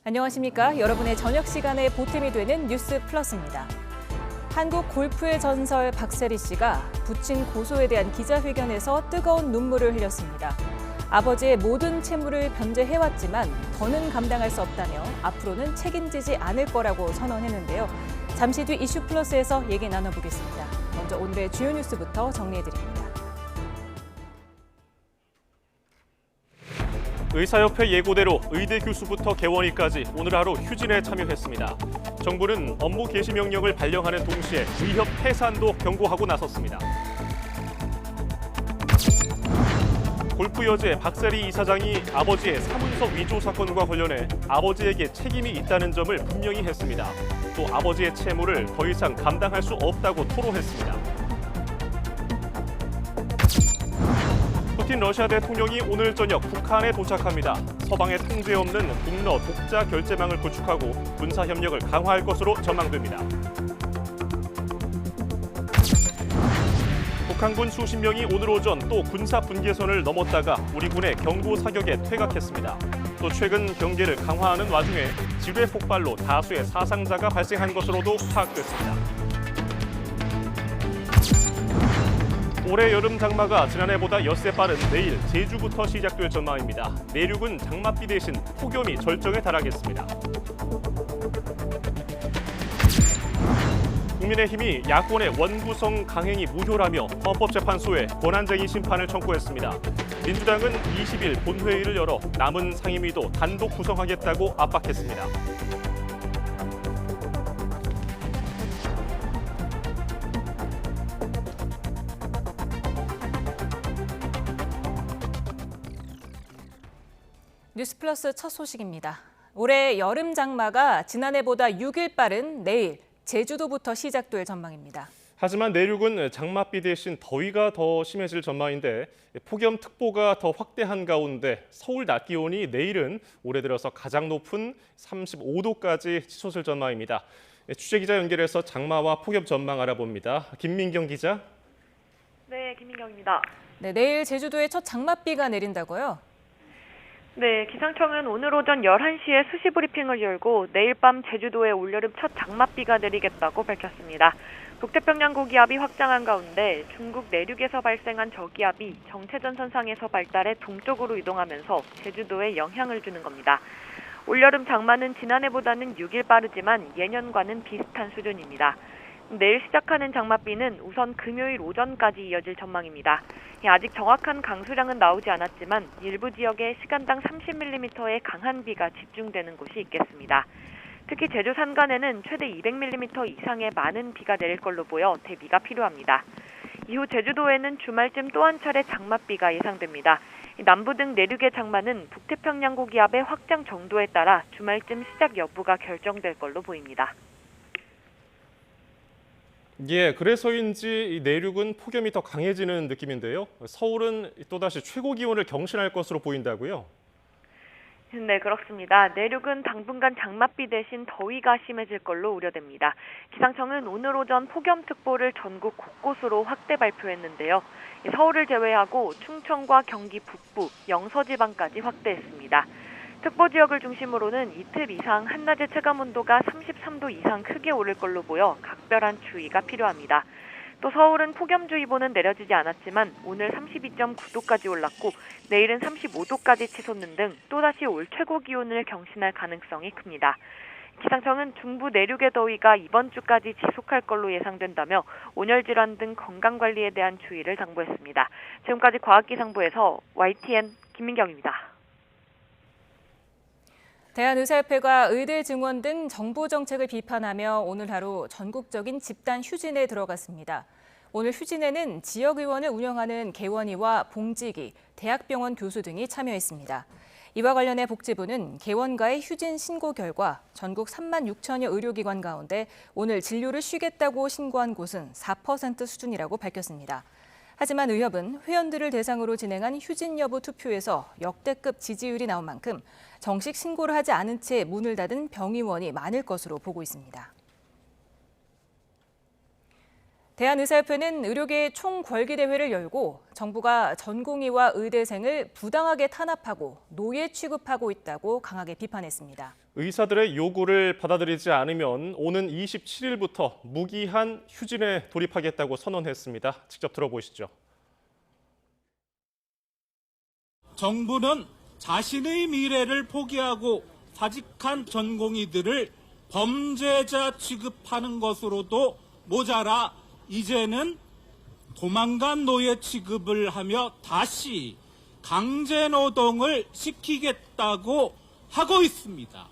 안녕하십니까. 여러분의 저녁 시간에 보탬이 되는 뉴스 플러스입니다. 한국 골프의 전설 박세리 씨가 부친 고소에 대한 기자회견에서 뜨거운 눈물을 흘렸습니다. 아버지의 모든 채무를 변제해왔지만 더는 감당할 수 없다며 앞으로는 책임지지 않을 거라고 선언했는데요. 잠시 뒤 이슈 플러스에서 얘기 나눠보겠습니다. 먼저 오늘의 주요 뉴스부터 정리해드립니다. 의사협회 예고대로 의대 교수부터 개원이까지 오늘 하루 휴진에 참여했습니다. 정부는 업무 개시 명령을 발령하는 동시에 의협 해산도 경고하고 나섰습니다. 골프 여제 박세리 이사장이 아버지의 사문서 위조 사건과 관련해 아버지에게 책임이 있다는 점을 분명히 했습니다. 또 아버지의 채무를 더 이상 감당할 수 없다고 토로했습니다. 푸틴 러시아 대통령이 오늘 저녁 북한에 도착합니다. 서방에 통제 없는 북러 독자 결제망을 구축하고 군사 협력을 강화할 것으로 전망됩니다. 북한군 수십 명이 오늘 오전 또 군사 분계선을 넘었다가 우리 군의 경고 사격에 퇴각했습니다. 또 최근 경계를 강화하는 와중에 지뢰 폭발로 다수의 사상자가 발생한 것으로도 파악됐습니다. 올해 여름 장마가 지난해보다 엿새 빠른 내일 제주부터 시작될 전망입니다. 내륙은 장맛비 대신 폭염이 절정에 달하겠습니다. 국민의힘이 야권의 원구성 강행이 무효라며 헌법재판소에 권한쟁의 심판을 청구했습니다. 민주당은 20일 본회의를 열어 남은 상임위도 단독 구성하겠다고 압박했습니다. 뉴스플러스 첫 소식입니다. 올해 여름 장마가 지난해보다 6일 빠른 내일 제주도부터 시작될 전망입니다. 하지만 내륙은 장맛비 대신 더위가 더 심해질 전망인데 폭염특보가 더 확대한 가운데 서울 낮 기온이 내일은 올해 들어서 가장 높은 35도까지 치솟을 전망입니다. 취재기자 연결해서 장마와 폭염 전망 알아봅니다. 김민경 기자. 네, 김민경입니다. 네, 내일 제주도에 첫 장맛비가 내린다고요? 네, 기상청은 오늘 오전 11시에 수시 브리핑을 열고 내일 밤 제주도에 올여름 첫 장맛비가 내리겠다고 밝혔습니다. 북태평양 고기압이 확장한 가운데 중국 내륙에서 발생한 저기압이 정체전선상에서 발달해 동쪽으로 이동하면서 제주도에 영향을 주는 겁니다. 올여름 장마는 지난해보다는 6일 빠르지만 예년과는 비슷한 수준입니다. 내일 시작하는 장맛비는 우선 금요일 오전까지 이어질 전망입니다. 아직 정확한 강수량은 나오지 않았지만 일부 지역에 시간당 30mm의 강한 비가 집중되는 곳이 있겠습니다. 특히 제주 산간에는 최대 200mm 이상의 많은 비가 내릴 걸로 보여 대비가 필요합니다. 이후 제주도에는 주말쯤 또 한 차례 장맛비가 예상됩니다. 남부 등 내륙의 장마는 북태평양 고기압의 확장 정도에 따라 주말쯤 시작 여부가 결정될 걸로 보입니다. 예, 그래서인지 내륙은 폭염이 더 강해지는 느낌인데요. 서울은 또다시 최고 기온을 경신할 것으로 보인다고요? 네, 그렇습니다. 내륙은 당분간 장맛비 대신 더위가 심해질 걸로 우려됩니다. 기상청은 오늘 오전 폭염특보를 전국 곳곳으로 확대 발표했는데요. 서울을 제외하고 충청과 경기 북부, 영서지방까지 확대했습니다. 특보 지역을 중심으로는 이틀 이상 한낮의 체감온도가 33도 이상 크게 오를 걸로 보여 각별한 주의가 필요합니다. 또 서울은 폭염주의보는 내려지지 않았지만 오늘 32.9도까지 올랐고 내일은 35도까지 치솟는 등 또다시 올 최고 기온을 경신할 가능성이 큽니다. 기상청은 중부 내륙의 더위가 이번 주까지 지속할 걸로 예상된다며 온열 질환 등 건강관리에 대한 주의를 당부했습니다. 지금까지 과학기상부에서 YTN 김민경입니다. 대한의사협회가 의대 증원 등 정부 정책을 비판하며 오늘 하루 전국적인 집단 휴진에 들어갔습니다. 오늘 휴진에는 지역의원을 운영하는 개원이와 봉직이, 대학병원 교수 등이 참여했습니다. 이와 관련해 복지부는 개원가의 휴진 신고 결과 전국 3만 6천여 의료기관 가운데 오늘 진료를 쉬겠다고 신고한 곳은 4% 수준이라고 밝혔습니다. 하지만 의협은 회원들을 대상으로 진행한 휴진 여부 투표에서 역대급 지지율이 나온 만큼 정식 신고를 하지 않은 채 문을 닫은 병의원이 많을 것으로 보고 있습니다. 대한의사협회는 의료계 총궐기대회를 열고 정부가 전공의와 의대생을 부당하게 탄압하고 노예 취급하고 있다고 강하게 비판했습니다. 의사들의 요구를 받아들이지 않으면 오는 27일부터 무기한 휴진에 돌입하겠다고 선언했습니다. 직접 들어보시죠. 정부는 자신의 미래를 포기하고 사직한 전공의들을 범죄자 취급하는 것으로도 모자라 이제는 도망간 노예 취급을 하며 다시 강제노동을 시키겠다고 하고 있습니다.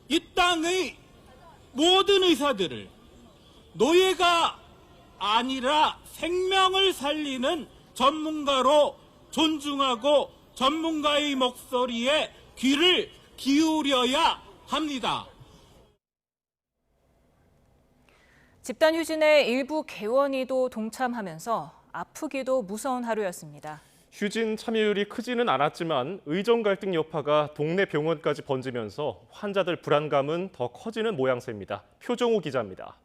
이 땅의 모든 의사들을 노예가 아니라 생명을 살리는 전문가로 존중하고 전문가의 목소리에 귀를 기울여야 합니다. 집단 휴진에 일부 개원이도 동참하면서 아프기도 무서운 하루였습니다. 휴진 참여율이 크지는 않았지만 의정 갈등 여파가 동네 병원까지 번지면서 환자들 불안감은 더 커지는 모양새입니다. 표정우 기자입니다.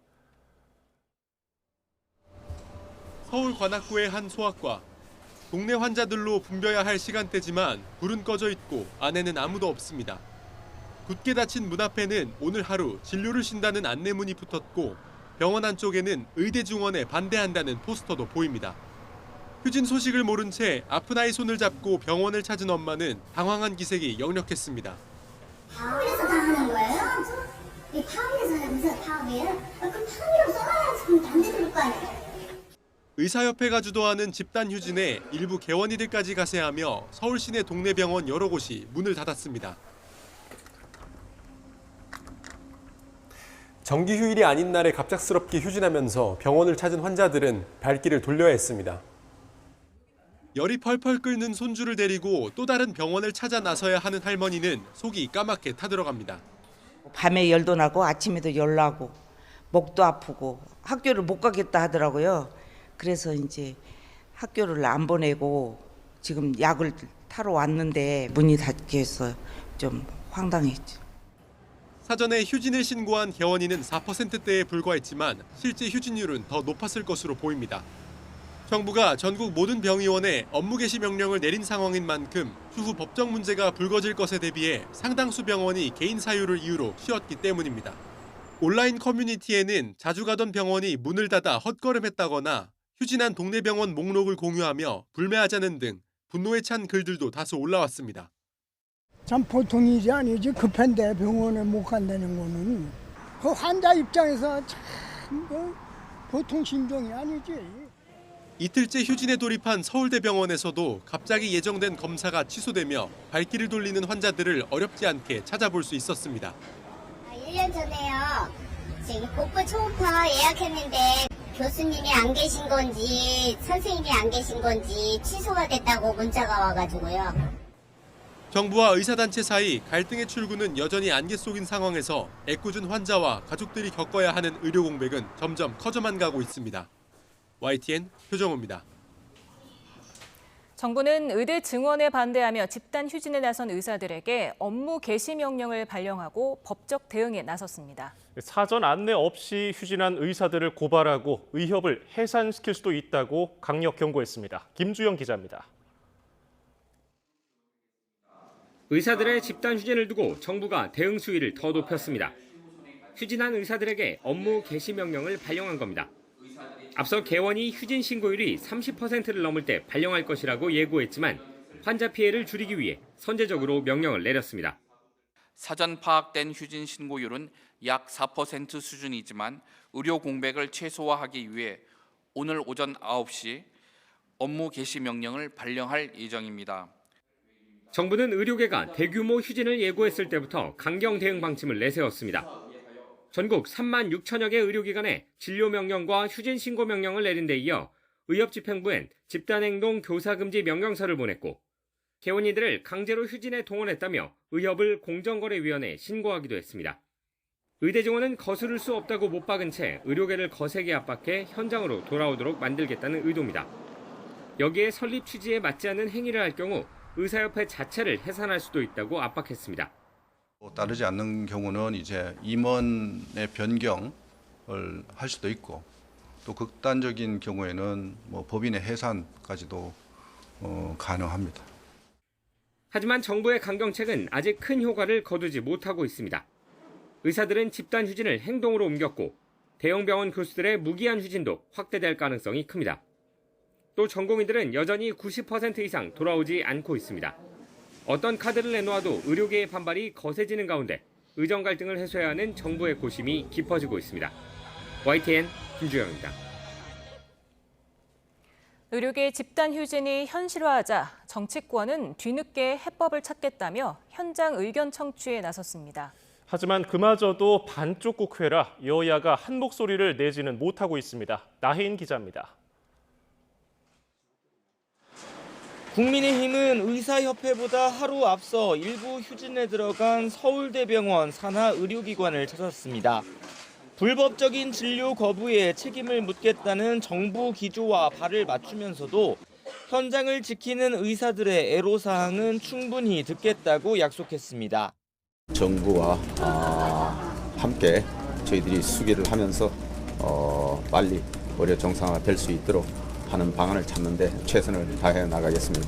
서울 관악구의 한 소아과. 동네 환자들로 붐벼야 할 시간대지만 불은 꺼져 있고 안에는 아무도 없습니다. 굳게 닫힌 문 앞에는 오늘 하루 진료를 쉰다는 안내문이 붙었고 병원 안쪽에는 의대 증원에 반대한다는 포스터도 보입니다. 휴진 소식을 모른 채 아픈 아이 손을 잡고 병원을 찾은 엄마는 당황한 기색이 역력했습니다. 파업에서 당하는 거예요? 이 파업에서 무슨 파업이에요? 그럼 파업이라고 써놔야지. 그럼 안 되는 거 아니에요? 의사협회가 주도하는 집단 휴진에 일부 개원이들까지 가세하며 서울 시내 동네 병원 여러 곳이 문을 닫았습니다. 정기 휴일이 아닌 날에 갑작스럽게 휴진하면서 병원을 찾은 환자들은 발길을 돌려야 했습니다. 열이 펄펄 끓는 손주를 데리고 또 다른 병원을 찾아 나서야 하는 할머니는 속이 까맣게 타들어갑니다. 밤에 열도 나고 아침에도 열 나고 목도 아프고 학교를 못 가겠다 하더라고요. 그래서 이제 학교를 안 보내고 지금 약을 타러 왔는데 문이 닫혀서 좀 황당했죠. 사전에 휴진을 신고한 개원인은 4%대에 불과했지만 실제 휴진율은 더 높았을 것으로 보입니다. 정부가 전국 모든 병의원에 업무 개시 명령을 내린 상황인 만큼 추후 법적 문제가 불거질 것에 대비해 상당수 병원이 개인 사유를 이유로 쉬었기 때문입니다. 온라인 커뮤니티에는 자주 가던 병원이 문을 닫아 헛걸음했다거나 휴진한 동네 병원 목록을 공유하며 불매하자는 등 분노에 찬 글들도 다수 올라왔습니다. 참 보통 일이 아니지. 급한데 병원에 못 간다는 거는 그 환자 입장에서 참 보통 심정이 아니지. 이틀째 휴진에 돌입한 서울대병원에서도 갑자기 예정된 검사가 취소되며 발길을 돌리는 환자들을 어렵지 않게 찾아볼 수 있었습니다. 1년 전에요. 지금 복부 초음파 예약했는데 교수님이 안 계신 건지 선생님이 안 계신 건지 취소가 됐다고 문자가 와가지고요. 정부와 의사단체 사이 갈등의 출구는 여전히 안개 속인 상황에서 애꿎은 환자와 가족들이 겪어야 하는 의료 공백은 점점 커져만 가고 있습니다. YTN 표정우입니다. 정부는 의대 증원에 반대하며 집단 휴진에 나선 의사들에게 업무 개시 명령을 발령하고 법적 대응에 나섰습니다. 사전 안내 없이 휴진한 의사들을 고발하고 의협을 해산시킬 수도 있다고 강력 경고했습니다. 김주영 기자입니다. 의사들의 집단 휴진을 두고 정부가 대응 수위를 더 높였습니다. 휴진한 의사들에게 업무 개시 명령을 발령한 겁니다. 앞서 개원이 휴진 신고율이 30%를 넘을 때 발령할 것이라고 예고했지만 환자 피해를 줄이기 위해 선제적으로 명령을 내렸습니다. 사전 파악된 휴진 신고율은 약 4% 수준이지만 의료 공백을 최소화하기 위해 오늘 오전 9시 업무 개시 명령을 발령할 예정입니다. 정부는 의료계가 대규모 휴진을 예고했을 때부터 강경 대응 방침을 내세웠습니다. 전국 3만 6천여 개 의료기관에 진료 명령과 휴진 신고 명령을 내린 데 이어 의협집행부엔 집단행동 교사금지 명령서를 보냈고 개원이들을 강제로 휴진에 동원했다며 의협을 공정거래위원회에 신고하기도 했습니다. 의대 증원은 거스를 수 없다고 못 박은 채 의료계를 거세게 압박해 현장으로 돌아오도록 만들겠다는 의도입니다. 여기에 설립 취지에 맞지 않는 행위를 할 경우 의사협회 자체를 해산할 수도 있다고 압박했습니다. 따르지 않는 경우는 이제 임원의 변경을 할 수도 있고 또 극단적인 경우에는 법인의 해산까지도 가능합니다. 하지만 정부의 강경책은 아직 큰 효과를 거두지 못하고 있습니다. 의사들은 집단 휴진을 행동으로 옮겼고 대형 병원 교수들의 무기한 휴진도 확대될 가능성이 큽니다. 또 전공의들은 여전히 90% 이상 돌아오지 않고 있습니다. 어떤 카드를 내놓아도 의료계의 반발이 거세지는 가운데 의정 갈등을 해소해야 하는 정부의 고심이 깊어지고 있습니다. YTN 김주영입니다. 의료계 집단 휴진이 현실화하자 정치권은 뒤늦게 해법을 찾겠다며 현장 의견 청취에 나섰습니다. 하지만 그마저도 반쪽 국회라 여야가 한 목소리를 내지는 못하고 있습니다. 나혜인 기자입니다. 국민의힘은 의사협회보다 하루 앞서 일부 휴진에 들어간 서울대병원 산하 의료기관을 찾았습니다. 불법적인 진료 거부에 책임을 묻겠다는 정부 기조와 발을 맞추면서도 현장을 지키는 의사들의 애로사항은 충분히 듣겠다고 약속했습니다. 정부와 함께 저희들이 수기를 하면서 빨리 의료 정상화될 수 있도록 하는 방안을 찾는 데 최선을 다해 나가겠습니다.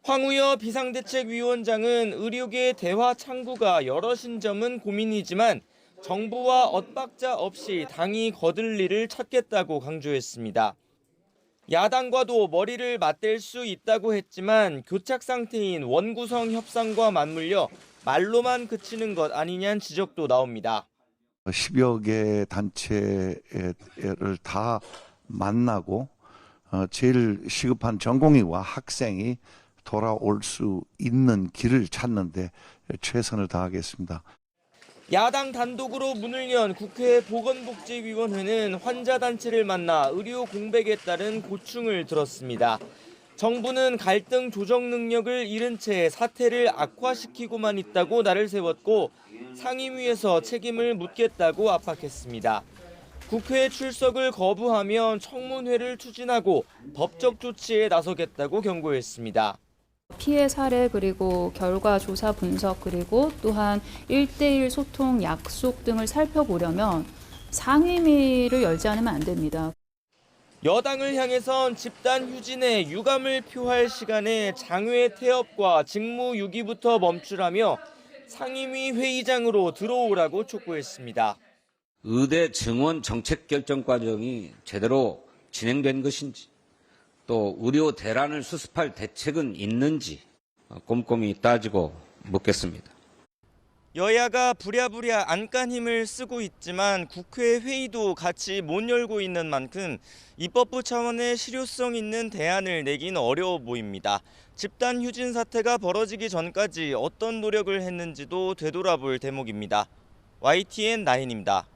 황우여 비상대책위원장은 의료계 대화 창구가 여럿인 점은 고민이지만 정부와 엇박자 없이 당이 거들 일을 찾겠다고 강조했습니다. 야당과도 머리를 맞댈 수 있다고 했지만 교착 상태인 원구성 협상과 맞물려 말로만 그치는 것 아니냐는 지적도 나옵니다. 10여 개 단체를 다 만나고 제일 시급한 전공의와 학생이 돌아올 수 있는 길을 찾는 데 최선을 다하겠습니다. 야당 단독으로 문을 연 국회 보건복지위원회는 환자단체를 만나 의료 공백에 따른 고충을 들었습니다. 정부는 갈등 조정 능력을 잃은 채 사태를 악화시키고만 있다고 날을 세웠고 상임위에서 책임을 묻겠다고 압박했습니다. 국회 출석을 거부하면 청문회를 추진하고 법적 조치에 나서겠다고 경고했습니다. 피해 사례 그리고 결과 조사 분석 그리고 또한 1대1 소통 약속 등을 살펴보려면 상임위를 열지 않으면 안 됩니다. 여당을 향해선 집단 휴진에 유감을 표할 시간에 장외 태업과 직무 유기부터 멈추라며 상임위 회의장으로 들어오라고 촉구했습니다. 의대 증원 정책 결정 과정이 제대로 진행된 것인지 또 의료 대란을 수습할 대책은 있는지 꼼꼼히 따지고 묻겠습니다. 여야가 부랴부랴 안간 힘을 쓰고 있지만 국회 회의도 같이 못 열고 있는 만큼 입법부 차원의 실효성 있는 대안을 내긴 어려워 보입니다. 집단 휴진 사태가 벌어지기 전까지 어떤 노력을 했는지도 되돌아볼 대목입니다. YTN 나인입니다.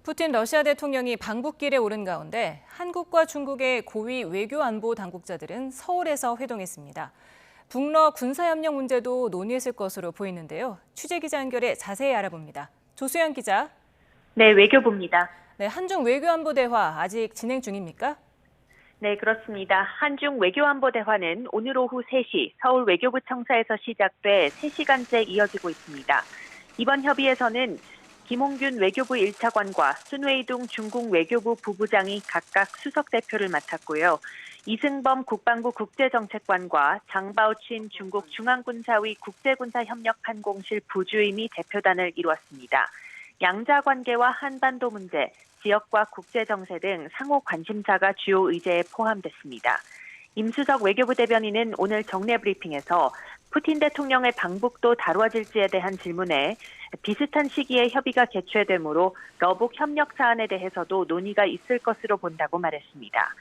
푸틴 러시아 대통령이 방북길에 오른 가운데 한국과 중국의 고위 외교안보 당국자들은 서울에서 회동했습니다. 북러 군사협력 문제도 논의했을 것으로 보이는데요. 취재기자 연결해 자세히 알아봅니다. 조수연 기자. 네, 외교부입니다. 네, 한중 외교안보 대화 아직 진행 중입니까? 네, 그렇습니다. 한중 외교안보 대화는 오늘 오후 3시 서울 외교부 청사에서 시작돼 3시간째 이어지고 있습니다. 이번 협의에서는 김홍균 외교부 1차관과 순웨이둥 중국 외교부 부부장이 각각 수석 대표를 맡았고요. 이승범 국방부 국제정책관과 장바오친 중국 중앙군사위 국제군사협력판공실 부주임이 대표단을 이루었습니다. 양자 관계와 한반도 문제, 지역과 국제정세 등 상호 관심사가 주요 의제에 포함됐습니다. 임수석 외교부 대변인은 오늘 정례 브리핑에서 푸틴 대통령의 방북도 다뤄질지에 대한 질문에 비슷한 시기에 협의가 개최되므로 러북 협력 사안에 대해서도 논의가 있을 것으로 본다고 말했습니다.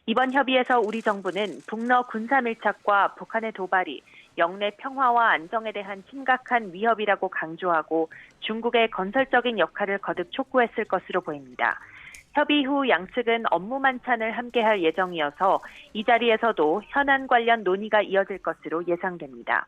이번 협의에서 우리 정부는 북러 군사 밀착과 북한의 도발이 영내 평화와 안정에 대한 심각한 위협이라고 강조하고 중국의 건설적인 역할을 거듭 촉구했을 것으로 보입니다. 협의 후 양측은 업무 만찬을 함께할 예정이어서 이 자리에서도 현안 관련 논의가 이어질 것으로 예상됩니다.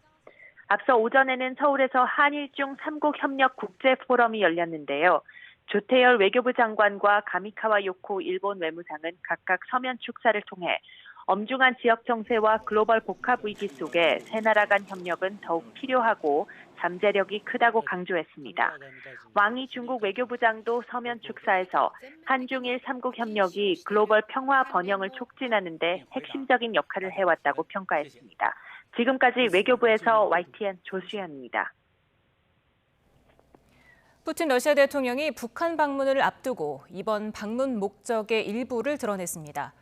앞서 오전에는 서울에서 한일중 3국 협력 국제포럼이 열렸는데요. 조태열 외교부 장관과 가미카와 요코 일본 외무상은 각각 서면 축사를 통해 엄중한 지역 정세와 글로벌 복합 위기 속에 세 나라 간 협력은 더욱 필요하고 잠재력이 크다고 강조했습니다. 왕이 중국 외교부장도 서면 축사에서 한중일 3국 협력이 글로벌 평화 번영을 촉진하는 데 핵심적인 역할을 해왔다고 평가했습니다. 지금까지 외교부에서 YTN 조수연입니다. 푸틴 러시아 대통령이 북한 방문을 앞두고 이번 방문 목적의 일부를 드러냈습니다.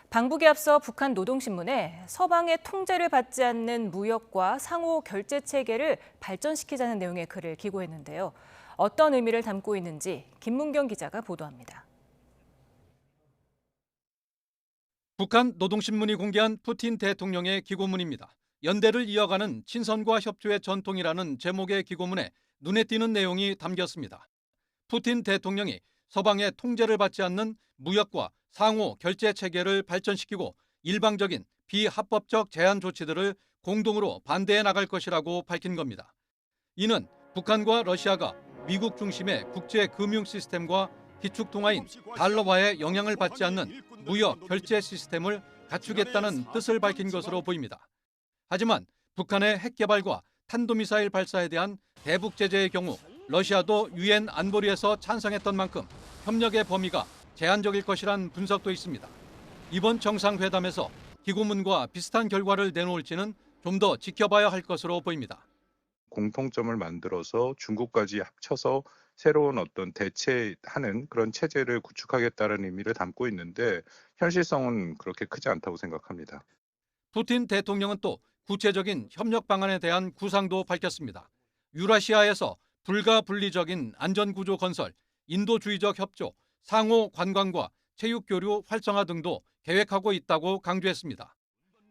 방북에 앞서 북한 노동신문에 서방의 통제를 받지 않는 무역과 상호 결제 체계를 발전시키자는 내용의 글을 기고했는데요. 어떤 의미를 담고 있는지 김문경 기자가 보도합니다. 북한 노동신문이 공개한 푸틴 대통령의 기고문입니다. 연대를 이어가는 친선과 협조의 전통이라는 제목의 기고문에 눈에 띄는 내용이 담겼습니다. 푸틴 대통령이 서방의 통제를 받지 않는 무역과 상호 결제 체계를 발전시키고 일방적인 비합법적 제한 조치들을 공동으로 반대해 나갈 것이라고 밝힌 겁니다. 이는 북한과 러시아가 미국 중심의 국제 금융 시스템과 기축통화인 달러화에 영향을 받지 않는 무역 결제 시스템을 갖추겠다는 뜻을 밝힌 것으로 보입니다. 하지만 북한의 핵 개발과 탄도미사일 발사에 대한 대북 제재의 경우 러시아도 유엔 안보리에서 찬성했던 만큼 협력의 범위가 제한적일 것이란 분석도 있습니다. 이번 정상회담에서 기고문과 비슷한 결과를 내놓을지는 좀 더 지켜봐야 할 것으로 보입니다. 공통점을 만들어서 중국까지 합쳐서 새로운 어떤 대체하는 그런 체제를 구축하겠다는 의미를 담고 있는데 현실성은 그렇게 크지 않다고 생각합니다. 푸틴 대통령은 또 구체적인 협력 방안에 대한 구상도 밝혔습니다. 유라시아에서 불가분리적인 안전구조 건설, 인도주의적 협조, 상호 관광과 체육 교류 활성화 등도 계획하고 있다고 강조했습니다.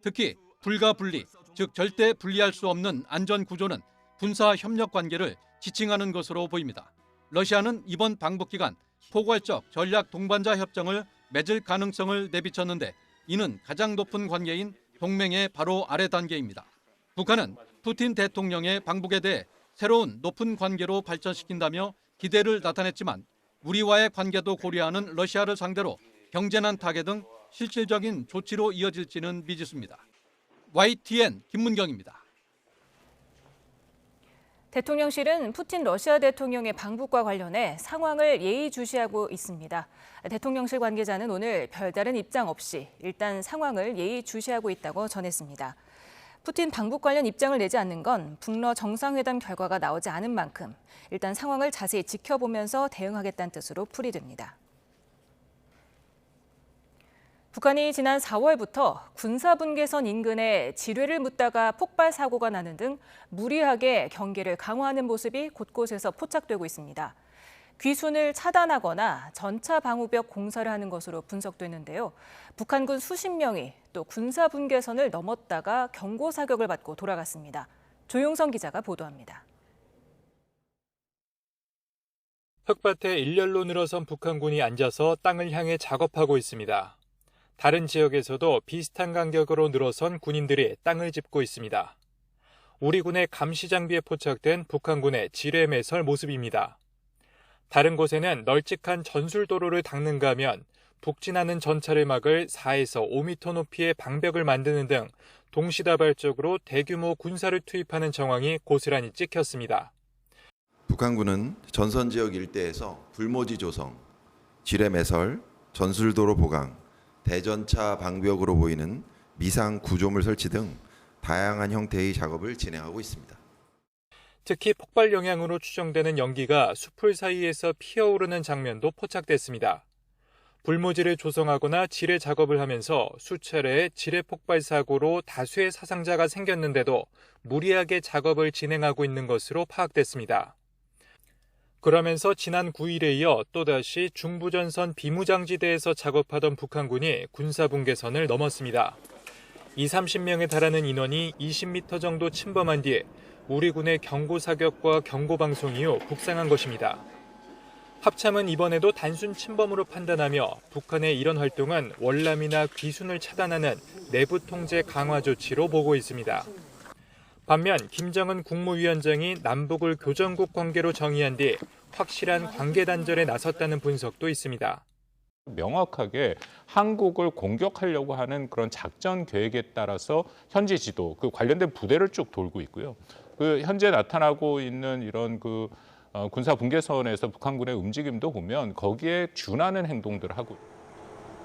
특히 불가분리, 즉 절대 분리할 수 없는 안전구조는 군사 협력 관계를 지칭하는 것으로 보입니다. 러시아는 이번 방북 기간 포괄적 전략 동반자 협정을 맺을 가능성을 내비쳤는데 이는 가장 높은 관계인 동맹의 바로 아래 단계입니다. 북한은 푸틴 대통령의 방북에 대해 새로운 높은 관계로 발전시킨다며 기대를 나타냈지만 우리와의 관계도 고려하는 러시아를 상대로 경제난 타개 등 실질적인 조치로 이어질지는 미지수입니다. YTN 김문경입니다. 대통령실은 푸틴 러시아 대통령의 방북과 관련해 상황을 예의주시하고 있습니다. 대통령실 관계자는 오늘 별다른 입장 없이 일단 상황을 예의주시하고 있다고 전했습니다. 푸틴 방북 관련 입장을 내지 않는 건 북러 정상회담 결과가 나오지 않은 만큼 일단 상황을 자세히 지켜보면서 대응하겠다는 뜻으로 풀이됩니다. 북한이 지난 4월부터 군사분계선 인근에 지뢰를 묻다가 폭발 사고가 나는 등 무리하게 경계를 강화하는 모습이 곳곳에서 포착되고 있습니다. 귀순을 차단하거나 전차 방호벽 공사를 하는 것으로 분석되는데요. 북한군 수십 명이 또 군사분계선을 넘었다가 경고 사격을 받고 돌아갔습니다. 조용성 기자가 보도합니다. 흙밭에 일렬로 늘어선 북한군이 앉아서 땅을 향해 작업하고 있습니다. 다른 지역에서도 비슷한 간격으로 늘어선 군인들이 땅을 짚고 있습니다. 우리 군의 감시 장비에 포착된 북한군의 지뢰 매설 모습입니다. 다른 곳에는 널찍한 전술도로를 닦는가 하면 북진하는 전차를 막을 4에서 5m 높이의 방벽을 만드는 등 동시다발적으로 대규모 군사를 투입하는 정황이 고스란히 찍혔습니다. 북한군은 전선 지역 일대에서 불모지 조성, 지뢰 매설, 전술도로 보강, 대전차 방벽으로 보이는 미상 구조물 설치 등 다양한 형태의 작업을 진행하고 있습니다. 특히 폭발 영향으로 추정되는 연기가 숲을 사이에서 피어오르는 장면도 포착됐습니다. 불모지를 조성하거나 지뢰 작업을 하면서 수차례의 지뢰 폭발 사고로 다수의 사상자가 생겼는데도 무리하게 작업을 진행하고 있는 것으로 파악됐습니다. 그러면서 지난 9일에 이어 또다시 중부전선 비무장지대에서 작업하던 북한군이 군사분계선을 넘었습니다. 20-30명에 달하는 인원이 20m 정도 침범한 뒤에 우리 군의 경고 사격과 경고 방송 이후 북상한 것입니다. 합참은 이번에도 단순 침범으로 판단하며 북한의 이런 활동은 월남이나 귀순을 차단하는 내부 통제 강화 조치로 보고 있습니다. 반면 김정은 국무위원장이 남북을 교전국 관계로 정의한 뒤 확실한 관계 단절에 나섰다는 분석도 있습니다. 명확하게 한국을 공격하려고 하는 그런 작전 계획에 따라서 현지 지도, 그 관련된 부대를 쭉 돌고 있고요. 그 현재 나타나고 있는 이런 군사 분계선에서 북한군의 움직임도 보면 거기에 준하는 행동들을 하고.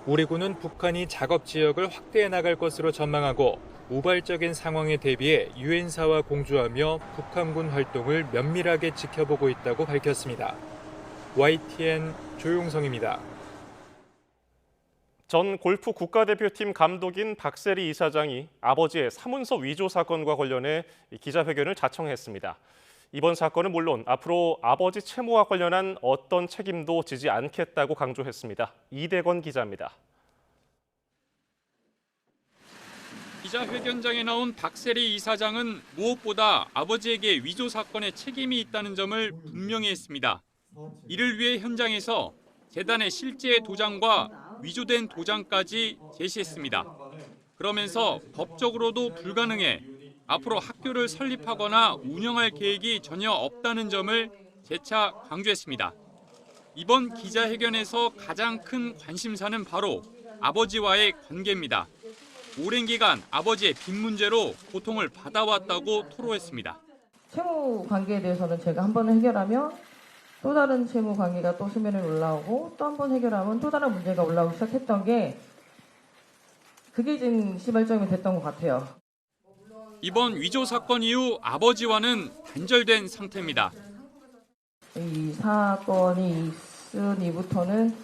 우리군은 북한이 작업 지역을 확대해 나갈 것으로 전망하고 우발적인 상황에 대비해 유엔사와 공조하며 북한군 활동을 면밀하게 지켜보고 있다고 밝혔습니다. YTN 조용성입니다. 전 골프 국가대표팀 감독인 박세리 이사장이 아버지의 사문서 위조 사건과 관련해 기자회견을 자청했습니다. 이번 사건은 물론 앞으로 아버지 채무와 관련한 어떤 책임도 지지 않겠다고 강조했습니다. 이대건 기자입니다. 기자회견장에 나온 박세리 이사장은 무엇보다 아버지에게 위조 사건에 책임이 있다는 점을 분명히 했습니다. 이를 위해 현장에서 재단의 실제 도장과 위조된 도장까지 제시했습니다. 그러면서 법적으로도 불가능해 앞으로 학교를 설립하거나 운영할 계획이 전혀 없다는 점을 재차 강조했습니다. 이번 기자회견에서 가장 큰 관심사는 바로 아버지와의 관계입니다. 오랜 기간 아버지의 빚 문제로 고통을 받아왔다고 토로했습니다. 채무 관계에 대해서는 제가 한 번은 해결하면 또 다른 채무 관계가 또 수면에 올라오고 또 한 번 해결하면 또 다른 문제가 올라오기 시작했던 게 그게 지금 시발점이 됐던 것 같아요. 이번 위조 사건 이후 아버지와는 단절된 상태입니다. 이 사건이 있은 이후부터는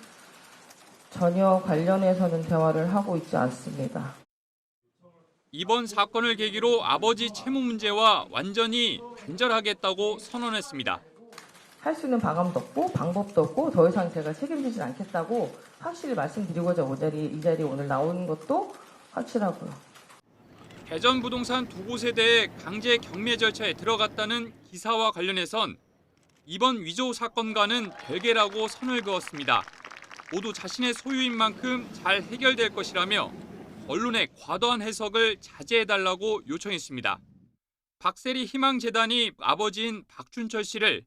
전혀 관련해서는 대화를 하고 있지 않습니다. 이번 사건을 계기로 아버지 채무 문제와 완전히 단절하겠다고 선언했습니다. 할 수 있는 방안도 없고 방법도 없고 더 이상 제가 책임지지 않겠다고 확실히 말씀드리고자 이 자리에 오늘 나오는 것도 확실하고요. 대전 부동산 두 곳에 대해 강제 경매 절차에 들어갔다는 기사와 관련해선 이번 위조 사건과는 별개라고 선을 그었습니다. 모두 자신의 소유인 만큼 잘 해결될 것이라며 언론의 과도한 해석을 자제해달라고 요청했습니다. 박세리 희망재단이 아버지인 박준철 씨를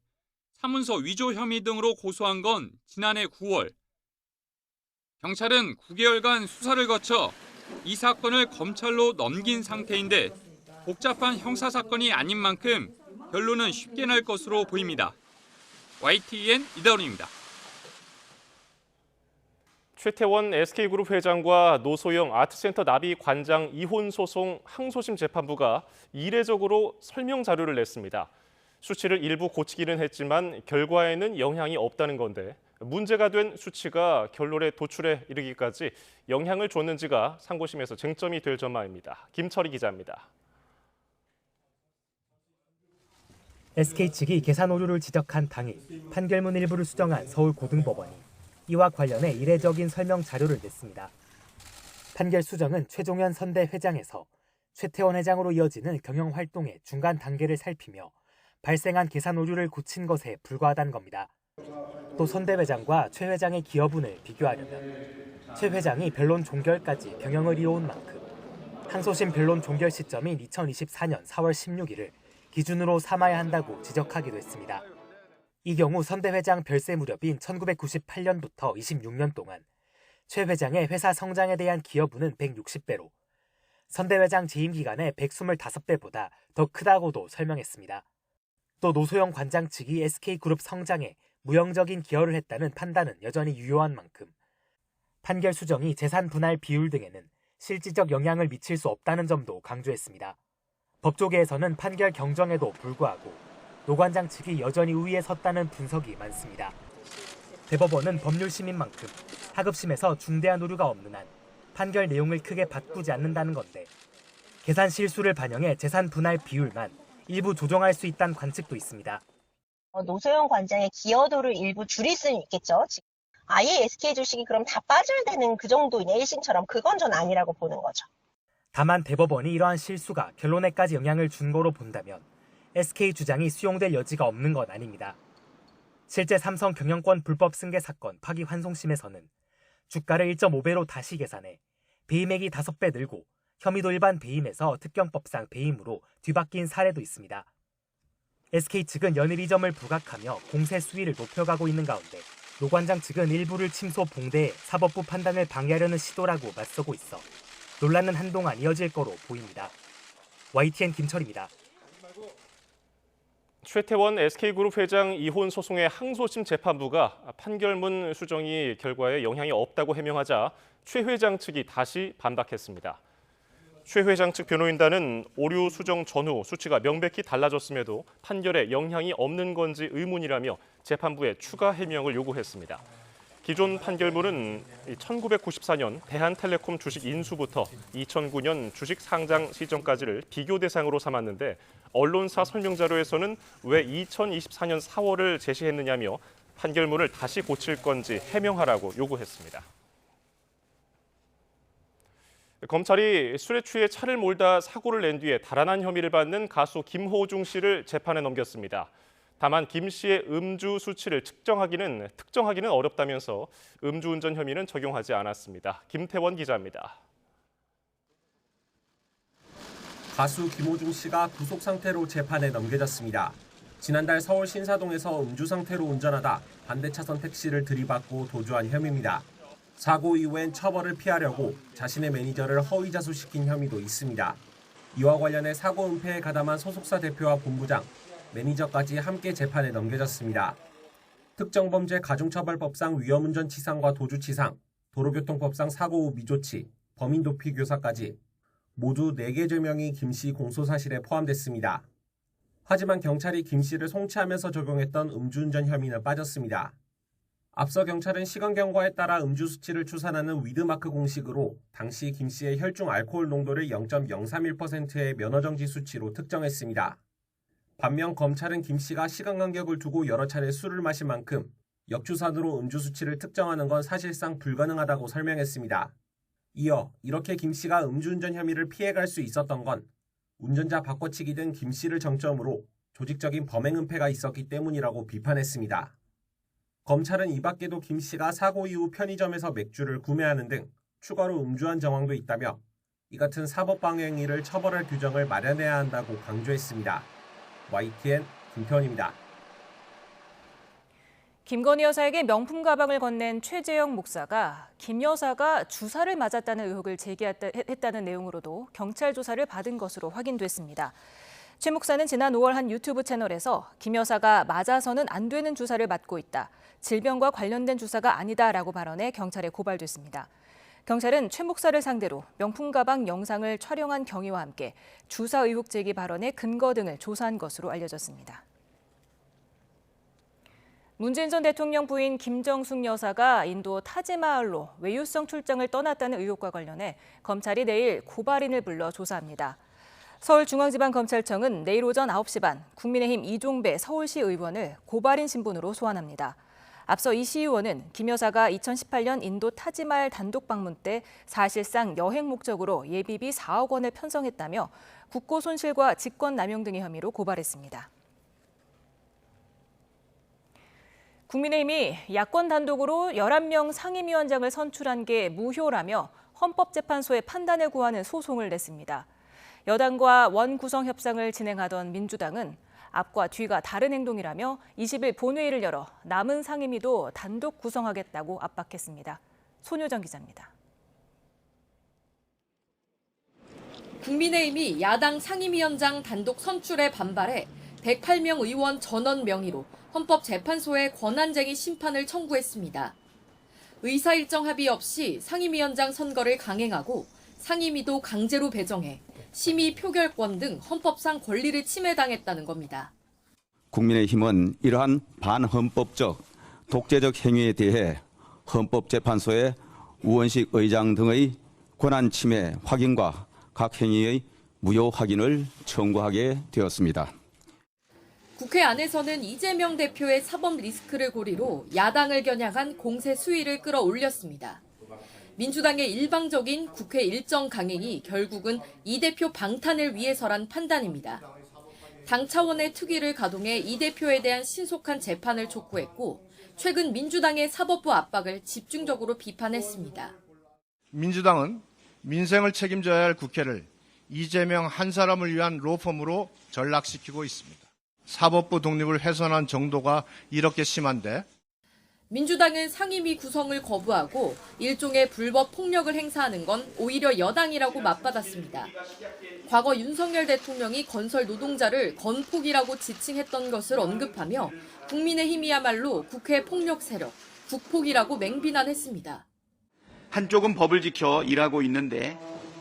사문서 위조 혐의 등으로 고소한 건 지난해 9월. 경찰은 9개월간 수사를 거쳐 이 사건을 검찰로 넘긴 상태인데 복잡한 형사사건이 아닌 만큼 결론은 쉽게 날 것으로 보입니다. YTN 이다운입니다. 최태원 SK그룹 회장과 노소영 아트센터 나비 관장 이혼 소송 항소심 재판부가 이례적으로 설명 자료를 냈습니다. 수치를 일부 고치기는 했지만 결과에는 영향이 없다는 건데 문제가 된 수치가 결론의 도출에 이르기까지 영향을 줬는지가 상고심에서 쟁점이 될 전망입니다. 김철희 기자입니다. SK 측이 계산 오류를 지적한 당일 판결문 일부를 수정한 서울고등법원이 이와 관련해 이례적인 설명 자료를 냈습니다. 판결 수정은 최종현 선대 회장에서 최태원 회장으로 이어지는 경영 활동의 중간 단계를 살피며 발생한 계산 오류를 고친 것에 불과하다는 겁니다. 또 선대 회장과 최 회장의 기여분을 비교하려면 최 회장이 변론 종결까지 경영을 이어온 만큼 항소심 변론 종결 시점인 2024년 4월 16일을 기준으로 삼아야 한다고 지적하기도 했습니다. 이 경우 선대 회장 별세 무렵인 1998년부터 26년 동안 최 회장의 회사 성장에 대한 기여분은 160배로 선대 회장 재임 기간의 125배보다 더 크다고도 설명했습니다. 또 노소영 관장 측이 SK그룹 성장에 무형적인 기여를 했다는 판단은 여전히 유효한 만큼 판결 수정이 재산 분할 비율 등에는 실질적 영향을 미칠 수 없다는 점도 강조했습니다. 법조계에서는 판결 경정에도 불구하고 노 관장 측이 여전히 우위에 섰다는 분석이 많습니다. 대법원은 법률심인 만큼 하급심에서 중대한 오류가 없는 한 판결 내용을 크게 바꾸지 않는다는 건데 계산 실수를 반영해 재산 분할 비율만 일부 조정할 수 있다는 관측도 있습니다. 노소영 관장의 기여도를 일부 줄일 수는 있겠죠. 아예 SK 주식이 그럼 다 빠져야 되는 그 정도냐 1심처럼 그건 전 아니라고 보는 거죠. 다만 대법원이 이러한 실수가 결론에까지 영향을 준 거로 본다면 SK 주장이 수용될 여지가 없는 건 아닙니다. 실제 삼성 경영권 불법 승계 사건 파기환송심에서는 주가를 1.5배로 다시 계산해 배임액이 5배 늘고 혐의도 일반 배임에서 특경법상 배임으로 뒤바뀐 사례도 있습니다. SK 측은 연일 이 점을 부각하며 공세 수위를 높여가고 있는 가운데 노 관장 측은 일부를 침소 봉대해 사법부 판단을 방해하려는 시도라고 맞서고 있어 논란은 한동안 이어질 거로 보입니다. YTN 김철입니다. 최태원 SK그룹 회장 이혼 소송의 항소심 재판부가 판결문 수정이 결과에 영향이 없다고 해명하자 최 회장 측이 다시 반박했습니다. 최 회장 측 변호인단은 오류 수정 전후 수치가 명백히 달라졌음에도 판결에 영향이 없는 건지 의문이라며 재판부에 추가 해명을 요구했습니다. 기존 판결문은 1994년 대한텔레콤 주식 인수부터 2009년 주식 상장 시점까지를 비교 대상으로 삼았는데 언론사 설명자료에서는 왜 2024년 4월을 제시했느냐며 판결문을 다시 고칠 건지 해명하라고 요구했습니다. 검찰이 술에 취해 차를 몰다 사고를 낸 뒤에 달아난 혐의를 받는 가수 김호중 씨를 재판에 넘겼습니다. 다만 김 씨의 음주 수치를 특정하기는 어렵다면서 음주운전 혐의는 적용하지 않았습니다. 김태원 기자입니다. 가수 김호중 씨가 구속 상태로 재판에 넘겨졌습니다. 지난달 서울 신사동에서 음주 상태로 운전하다 반대 차선 택시를 들이받고 도주한 혐의입니다. 사고 이후엔 처벌을 피하려고 자신의 매니저를 허위 자수시킨 혐의도 있습니다. 이와 관련해 사고 은폐에 가담한 소속사 대표와 본부장, 매니저까지 함께 재판에 넘겨졌습니다. 특정범죄 가중처벌법상 위험운전치상과 도주치상, 도로교통법상 사고 후 미조치, 범인도피 교사까지 모두 4개 죄명이 김 씨 공소사실에 포함됐습니다. 하지만 경찰이 김 씨를 송치하면서 적용했던 음주운전 혐의는 빠졌습니다. 앞서 경찰은 시간 경과에 따라 음주 수치를 추산하는 위드마크 공식으로 당시 김 씨의 혈중 알코올 농도를 0.031%의 면허정지 수치로 특정했습니다. 반면 검찰은 김 씨가 시간 간격을 두고 여러 차례 술을 마신 만큼 역추산으로 음주 수치를 특정하는 건 사실상 불가능하다고 설명했습니다. 이어 이렇게 김 씨가 음주운전 혐의를 피해갈 수 있었던 건 운전자 바꿔치기 등 김 씨를 정점으로 조직적인 범행 은폐가 있었기 때문이라고 비판했습니다. 검찰은 이 밖에도 김 씨가 사고 이후 편의점에서 맥주를 구매하는 등 추가로 음주한 정황도 있다며 이 같은 사법방해행위를 처벌할 규정을 마련해야 한다고 강조했습니다. YTN 김태원입니다. 김건희 여사에게 명품 가방을 건넨 최재형 목사가 김 여사가 주사를 맞았다는 의혹을 제기했다는 내용으로도 경찰 조사를 받은 것으로 확인됐습니다. 최 목사는 지난 5월 한 유튜브 채널에서 김 여사가 맞아서는 안 되는 주사를 맞고 있다. 질병과 관련된 주사가 아니다라고 발언해 경찰에 고발됐습니다. 경찰은 최 목사를 상대로 명품 가방 영상을 촬영한 경위와 함께 주사 의혹 제기 발언의 근거 등을 조사한 것으로 알려졌습니다. 문재인 전 대통령 부인 김정숙 여사가 인도 타지마할로 외유성 출장을 떠났다는 의혹과 관련해 검찰이 내일 고발인을 불러 조사합니다. 서울중앙지방검찰청은 내일 오전 9시 반 국민의힘 이종배 서울시 의원을 고발인 신분으로 소환합니다. 앞서 이 시의원은 김 여사가 2018년 인도 타지마할 단독 방문 때 사실상 여행 목적으로 예비비 4억 원을 편성했다며 국고 손실과 직권 남용 등의 혐의로 고발했습니다. 국민의힘이 야권 단독으로 11명 상임위원장을 선출한 게 무효라며 헌법재판소의 판단을 구하는 소송을 냈습니다. 여당과 원구성 협상을 진행하던 민주당은 앞과 뒤가 다른 행동이라며 20일 본회의를 열어 남은 상임위도 단독 구성하겠다고 압박했습니다. 손효정 기자입니다. 국민의힘이 야당 상임위원장 단독 선출에 반발해 108명 의원 전원 명의로 헌법재판소에 권한쟁의 심판을 청구했습니다. 의사일정 합의 없이 상임위원장 선거를 강행하고 상임위도 강제로 배정해 심의 표결권 등 헌법상 권리를 침해당했다는 겁니다. 국민의힘은 이러한 반헌법적, 독재적 행위에 대해 헌법재판소의 우원식 의장 등의 권한 침해 확인과 각 행위의 무효 확인을 청구하게 되었습니다. 국회 안에서는 이재명 대표의 사법 리스크를 고리로 야당을 겨냥한 공세 수위를 끌어올렸습니다. 민주당의 일방적인 국회 일정 강행이 결국은 이 대표 방탄을 위해서란 판단입니다. 당 차원의 특위를 가동해 이 대표에 대한 신속한 재판을 촉구했고 최근 민주당의 사법부 압박을 집중적으로 비판했습니다. 민주당은 민생을 책임져야 할 국회를 이재명 한 사람을 위한 로펌으로 전락시키고 있습니다. 사법부 독립을 훼손한 정도가 이렇게 심한데 민주당은 상임위 구성을 거부하고 일종의 불법 폭력을 행사하는 건 오히려 여당이라고 맞받았습니다. 과거 윤석열 대통령이 건설 노동자를 건폭이라고 지칭했던 것을 언급하며 국민의힘이야말로 국회 폭력 세력, 국폭이라고 맹비난했습니다. 한쪽은 법을 지켜 일하고 있는데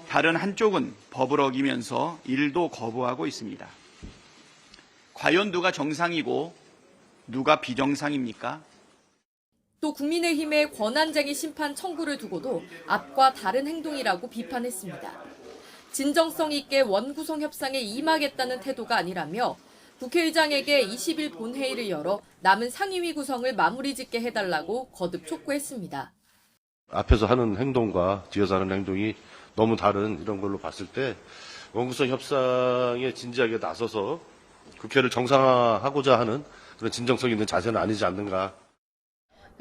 다른 한쪽은 법을 어기면서 일도 거부하고 있습니다. 과연 누가 정상이고 누가 비정상입니까? 또 국민의힘의 권한쟁의 심판 청구를 두고도 앞과 다른 행동이라고 비판했습니다. 진정성 있게 원구성 협상에 임하겠다는 태도가 아니라며 국회의장에게 20일 본회의를 열어 남은 상임위 구성을 마무리 짓게 해달라고 거듭 촉구했습니다. 앞에서 하는 행동과 뒤에서 하는 행동이 너무 다른 이런 걸로 봤을 때 원구성 협상에 진지하게 나서서 국회를 정상화하고자 하는 그런 진정성 있는 자세는 아니지 않는가.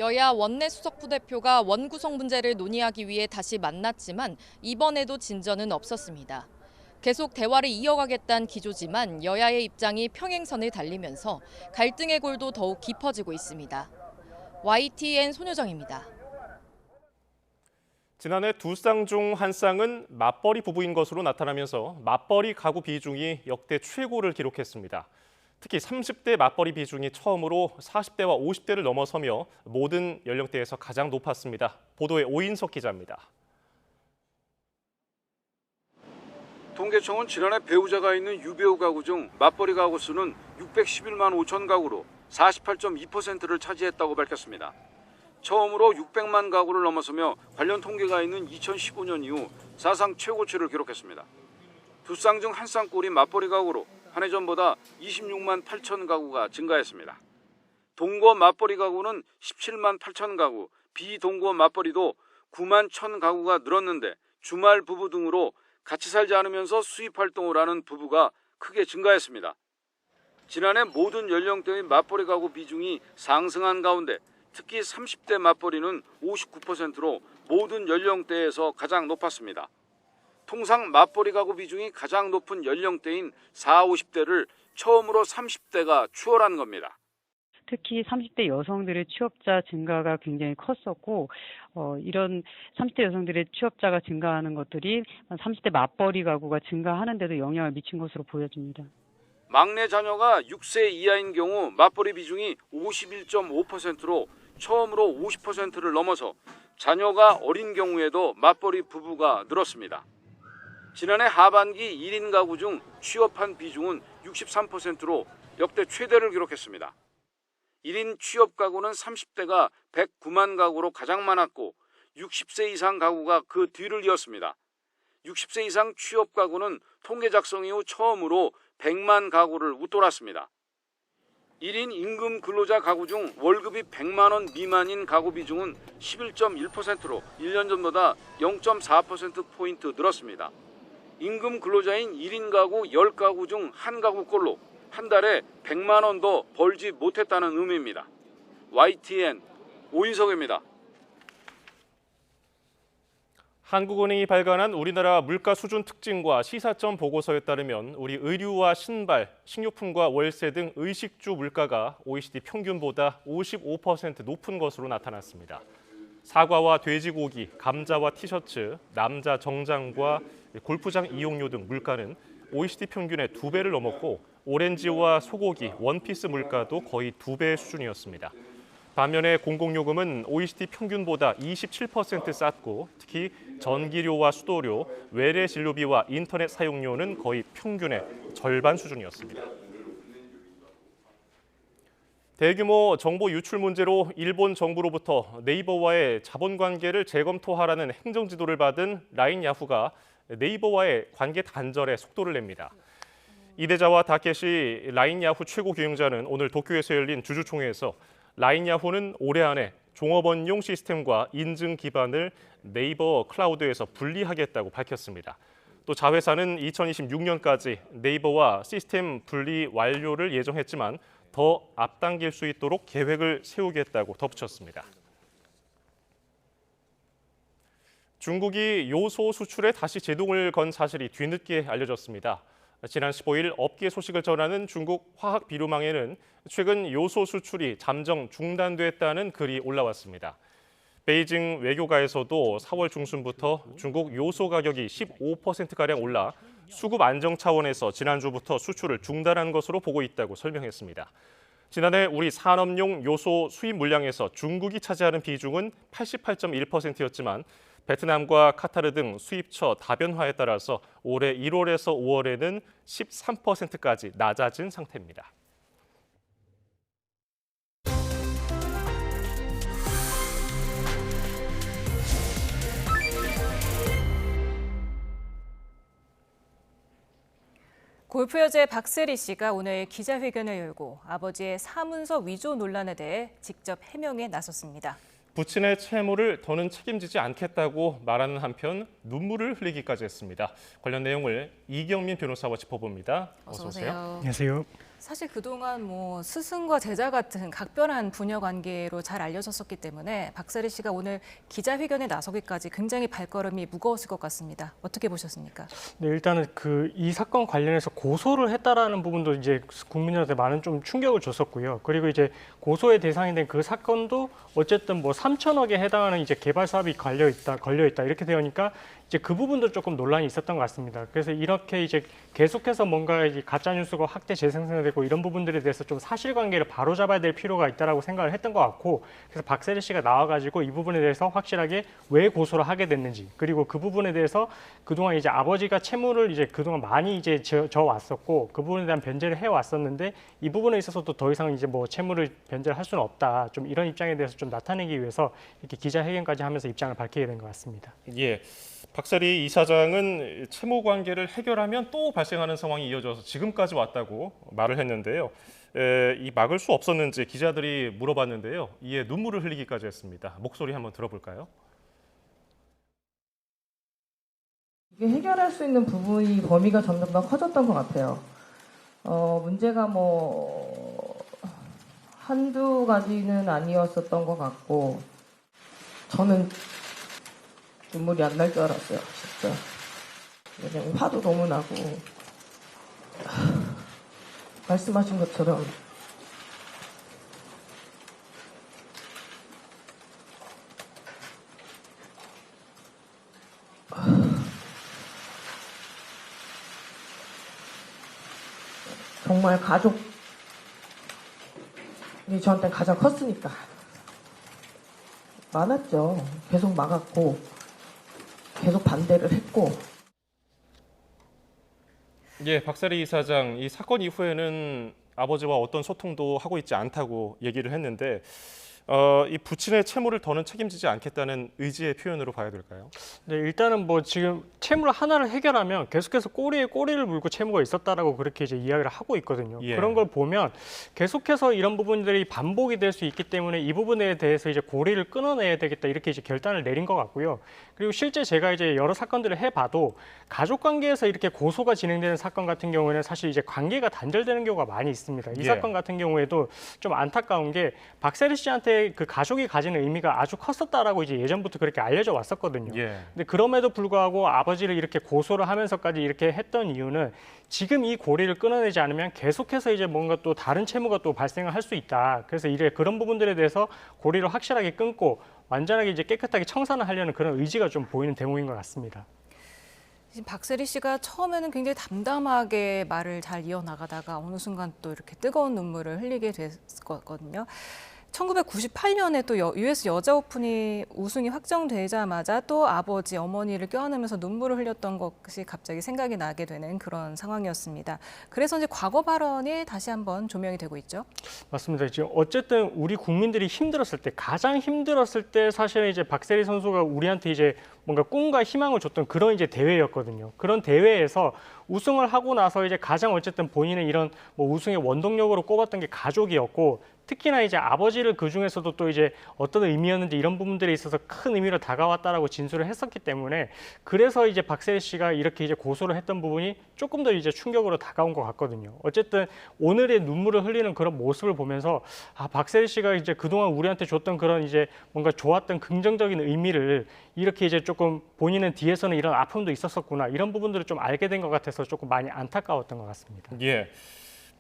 여야 원내 수석 부대표가 원구성 문제를 논의하기 위해 다시 만났지만 이번에도 진전은 없었습니다. 계속 대화를 이어가겠다는 기조지만 여야의 입장이 평행선을 달리면서 갈등의 골도 더욱 깊어지고 있습니다. YTN 손효정입니다. 지난해 두 쌍 중 한 쌍은 맞벌이 부부인 것으로 나타나면서 맞벌이 가구 비중이 역대 최고를 기록했습니다. 특히 30대 맞벌이 비중이 처음으로 40대와 50대를 넘어서며 모든 연령대에서 가장 높았습니다. 보도에 오인석 기자입니다. 통계청은 지난해 배우자가 있는 유배우 가구 중 맞벌이 가구 수는 611만 5천 가구로 48.2%를 차지했다고 밝혔습니다. 처음으로 600만 가구를 넘어서며 관련 통계가 있는 2015년 이후 사상 최고치를 기록했습니다. 두 쌍 중 한 쌍꼴이 맞벌이 가구로 한 해 전보다 26만 8천 가구가 증가했습니다. 동거 맞벌이 가구는 17만 8천 가구, 비동거 맞벌이도 9만 1천 가구가 늘었는데 주말 부부 등으로 같이 살지 않으면서 수입 활동을 하는 부부가 크게 증가했습니다. 지난해 모든 연령대의 맞벌이 가구 비중이 상승한 가운데 특히 30대 맞벌이는 59%로 모든 연령대에서 가장 높았습니다. 통상 맞벌이 가구 비중이 가장 높은 연령대인 40, 50대를 처음으로 30대가 추월한 겁니다. 특히 30대 여성들의 취업자 증가가 굉장히 컸었고 이런 30대 여성들의 취업자가 증가하는 것들이 30대 맞벌이 가구가 증가하는 데도 영향을 미친 것으로 보여집니다. 막내 자녀가 6세 이하인 경우 맞벌이 비중이 51.5%로 처음으로 50%를 넘어서 자녀가 어린 경우에도 맞벌이 부부가 늘었습니다. 지난해 하반기 1인 가구 중 취업한 비중은 63%로 역대 최대를 기록했습니다. 1인 취업 가구는 30대가 109만 가구로 가장 많았고 60세 이상 가구가 그 뒤를 이었습니다. 60세 이상 취업 가구는 통계 작성 이후 처음으로 100만 가구를 웃돌았습니다. 1인 임금 근로자 가구 중 월급이 100만 원 미만인 가구 비중은 11.1%로 1년 전보다 0.4%포인트 늘었습니다. 임금 근로자인 1인 가구 10가구 중 한 가구꼴로 한 달에 100만 원도 벌지 못했다는 의미입니다. YTN 오인석입니다. 한국은행이 발간한 우리나라 물가 수준 특징과 시사점 보고서에 따르면 우리 의류와 신발, 식료품과 월세 등 의식주 물가가 OECD 평균보다 55% 높은 것으로 나타났습니다. 사과와 돼지고기, 감자와 티셔츠, 남자 정장과 골프장 이용료 등 물가는 OECD 평균의 2배를 넘었고 오렌지와 소고기, 원피스 물가도 거의 2배 수준이었습니다. 반면에 공공요금은 OECD 평균보다 27% 쌌고 특히 전기료와 수도료, 외래 진료비와 인터넷 사용료는 거의 평균의 절반 수준이었습니다. 대규모 정보 유출 문제로 일본 정부로부터 네이버와의 자본관계를 재검토하라는 행정지도를 받은 라인 야후가 네이버와의 관계 단절에 속도를 냅니다. 이대자와 다케시 라인 야후 최고 경영자는 오늘 도쿄에서 열린 주주총회에서 라인 야후는 올해 안에 종업원용 시스템과 인증 기반을 네이버 클라우드에서 분리하겠다고 밝혔습니다. 또 자회사는 2026년까지 네이버와 시스템 분리 완료를 예정했지만 더 앞당길 수 있도록 계획을 세우겠다고 덧붙였습니다. 중국이 요소 수출에 다시 제동을 건 사실이 뒤늦게 알려졌습니다. 지난 15일 업계 소식을 전하는 중국 화학비료망에는 최근 요소 수출이 잠정 중단됐다는 글이 올라왔습니다. 베이징 외교가에서도 4월 중순부터 중국 요소 가격이 15%가량 올라 수급 안정 차원에서 지난주부터 수출을 중단한 것으로 보고 있다고 설명했습니다. 지난해 우리 산업용 요소 수입 물량에서 중국이 차지하는 비중은 88.1%였지만 베트남과 카타르 등 수입처 다변화에 따라서 올해 1월에서 5월에는 13%까지 낮아진 상태입니다. 골프 여제 박세리 씨가 오늘 기자회견을 열고 아버지의 사문서 위조 논란에 대해 직접 해명에 나섰습니다. 부친의 채무를 더는 책임지지 않겠다고 말하는 한편 눈물을 흘리기까지 했습니다. 관련 내용을 이경민 변호사와 짚어봅니다. 어서 오세요. 안녕하세요. 사실 그동안 스승과 제자 같은 각별한 부녀 관계로 잘 알려졌었기 때문에 박세리 씨가 오늘 기자회견에 나서기까지 굉장히 발걸음이 무거웠을 것 같습니다. 어떻게 보셨습니까? 네, 일단은 이 사건 관련해서 고소를 했다라는 부분도 이제 국민들한테 많은 좀 충격을 줬었고요. 그리고 이제 고소의 대상이 된 그 사건도 어쨌든 3천억에 해당하는 이제 개발 사업이 걸려 있다 이렇게 되니까 이제 그 부분도 조금 논란이 있었던 것 같습니다. 그래서 이렇게 이제 계속해서 뭔가 가짜 뉴스가 확대 재생산되고 이런 부분들에 대해서 좀 사실관계를 바로잡아야 될 필요가 있다라고 생각을 했던 것 같고, 그래서 박세리 씨가 나와가지고 이 부분에 대해서 확실하게 왜 고소를 하게 됐는지, 그리고 그 부분에 대해서 그동안 이제 아버지가 채무를 이제 그동안 많이 이제 져 왔었고 그 부분에 대한 변제를 해 왔었는데 이 부분에 있어서도 더 이상 이제 채무를 변제를 할 수는 없다. 좀 이런 입장에 대해서 좀 나타내기 위해서 이렇게 기자회견까지 하면서 입장을 밝히게 된 것 같습니다. 예. 박세리 이사장은 채무 관계를 해결하면 또 발생하는 상황이 이어져서 지금까지 왔다고 말을 했는데요. 이 막을 수 없었는지 기자들이 물어봤는데요. 이에 눈물을 흘리기까지 했습니다. 목소리 한번 들어볼까요? 이게 해결할 수 있는 부분이 범위가 점점 더 커졌던 것 같아요. 문제가 한두 가지는 아니었었던 것 같고, 저는 눈물이 안 날 줄 알았어요, 진짜. 왜냐면 화도 너무 나고, 말씀하신 것처럼 정말 가족이 저한테 가장 컸으니까 많았죠. 계속 막았고 계속 반대를 했고. 예, 박세리 이사장, 이 사건 이후에는 아버지와 어떤 소통도 하고 있지 않다고 얘기를 했는데 이 부친의 채무를 더는 책임지지 않겠다는 의지의 표현으로 봐야 될까요? 네, 일단은 지금 채무 하나를 해결하면 계속해서 꼬리에 꼬리를 물고 채무가 있었다라고 그렇게 이제 이야기를 하고 있거든요. 예. 그런 걸 보면 계속해서 이런 부분들이 반복이 될 수 있기 때문에 이 부분에 대해서 이제 고리를 끊어내야 되겠다 이렇게 이제 결단을 내린 것 같고요. 그리고 실제 제가 이제 여러 사건들을 해봐도 가족 관계에서 이렇게 고소가 진행되는 사건 같은 경우에는 사실 이제 관계가 단절되는 경우가 많이 있습니다. 이 예. 사건 같은 경우에도 좀 안타까운 게 박세리 씨한테 그 가족이 가지는 의미가 아주 컸었다라고 이제 예전부터 그렇게 알려져 왔었거든요. 예. 근데 그럼에도 불구하고 아버지를 이렇게 고소를 하면서까지 이렇게 했던 이유는 지금 이 고리를 끊어내지 않으면 계속해서 이제 뭔가 또 다른 채무가 또 발생을 할 수 있다. 그래서 그런 부분들에 대해서 고리를 확실하게 끊고 완전하게 이제 깨끗하게 청산을 하려는 그런 의지가 좀 보이는 대목인 것 같습니다. 지금 박세리 씨가 처음에는 굉장히 담담하게 말을 잘 이어나가다가 어느 순간 또 이렇게 뜨거운 눈물을 흘리게 됐거든요. 1998년에 또 US 여자 오픈이 우승이 확정되자마자 또 아버지, 어머니를 껴안으면서 눈물을 흘렸던 것이 갑자기 생각이 나게 되는 그런 상황이었습니다. 그래서 이제 과거 발언이 다시 한번 조명이 되고 있죠. 맞습니다. 지금 어쨌든 우리 국민들이 힘들었을 때, 가장 힘들었을 때 사실은 이제 박세리 선수가 우리한테 이제 뭔가 꿈과 희망을 줬던 그런 이제 대회였거든요. 그런 대회에서 우승을 하고 나서 이제 가장 어쨌든 본인의 이런 우승의 원동력으로 꼽았던 게 가족이었고, 특히나 이제 아버지를 그 중에서도 또 이제 어떤 의미였는지 이런 부분들에 있어서 큰 의미로 다가왔다라고 진술을 했었기 때문에 그래서 이제 박세리 씨가 이렇게 이제 고소를 했던 부분이 조금 더 이제 충격으로 다가온 것 같거든요. 어쨌든 오늘의 눈물을 흘리는 그런 모습을 보면서 아, 박세리 씨가 이제 그동안 우리한테 줬던 그런 이제 뭔가 좋았던 긍정적인 의미를 이렇게 이제 조금 본인은 뒤에서는 이런 아픔도 있었었구나 이런 부분들을 좀 알게 된 것 같아서 조금 많이 안타까웠던 것 같습니다. 예.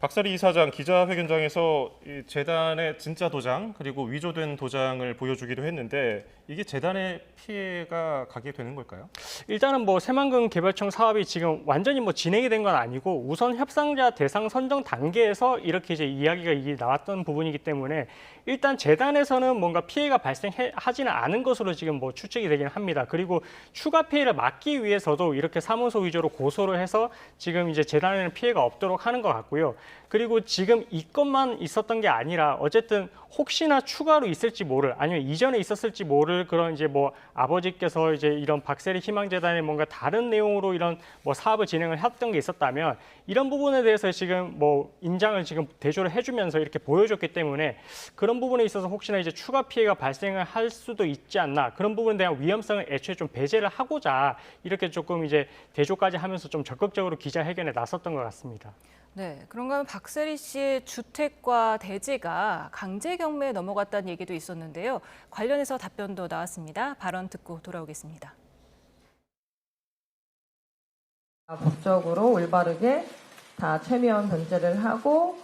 박세리 이사장 기자회견장에서 이 재단의 진짜 도장 그리고 위조된 도장을 보여주기도 했는데 이게 재단의 피해가 가게 되는 걸까요? 일단은 뭐 새만금 개발청 사업이 지금 완전히 뭐 진행이 된 건 아니고 우선 협상자 대상 선정 단계에서 이렇게 이제 이야기가 이게 나왔던 부분이기 때문에 일단 재단에서는 뭔가 피해가 발생하지는 않은 것으로 지금 뭐 추측이 되긴 합니다. 그리고 추가 피해를 막기 위해서도 이렇게 사문서 위조로 고소를 해서 지금 이제 재단에는 피해가 없도록 하는 것 같고요. 그리고 지금 이 건만 있었던 게 아니라 어쨌든 혹시나 추가로 있을지 모를 아니면 이전에 있었을지 모를 그런 이제 뭐 아버지께서 이제 이런 박세리 희망재단에 뭔가 다른 내용으로 이런 뭐 사업을 진행을 했던 게 있었다면 이런 부분에 대해서 지금 뭐 인장을 지금 대조를 해주면서 이렇게 보여줬기 때문에 그런 부분에 있어서 혹시나 이제 추가 피해가 발생을 할 수도 있지 않나 그런 부분에 대한 위험성을 애초에 좀 배제를 하고자 이렇게 조금 이제 대조까지 하면서 좀 적극적으로 기자회견에 나섰던 것 같습니다. 네, 그런가 하면 박세리 씨의 주택과 대지가 강제 경매에 넘어갔다는 얘기도 있었는데요. 관련해서 답변도 나왔습니다. 발언 듣고 돌아오겠습니다. 법적으로 올바르게 다 최면 변제를 하고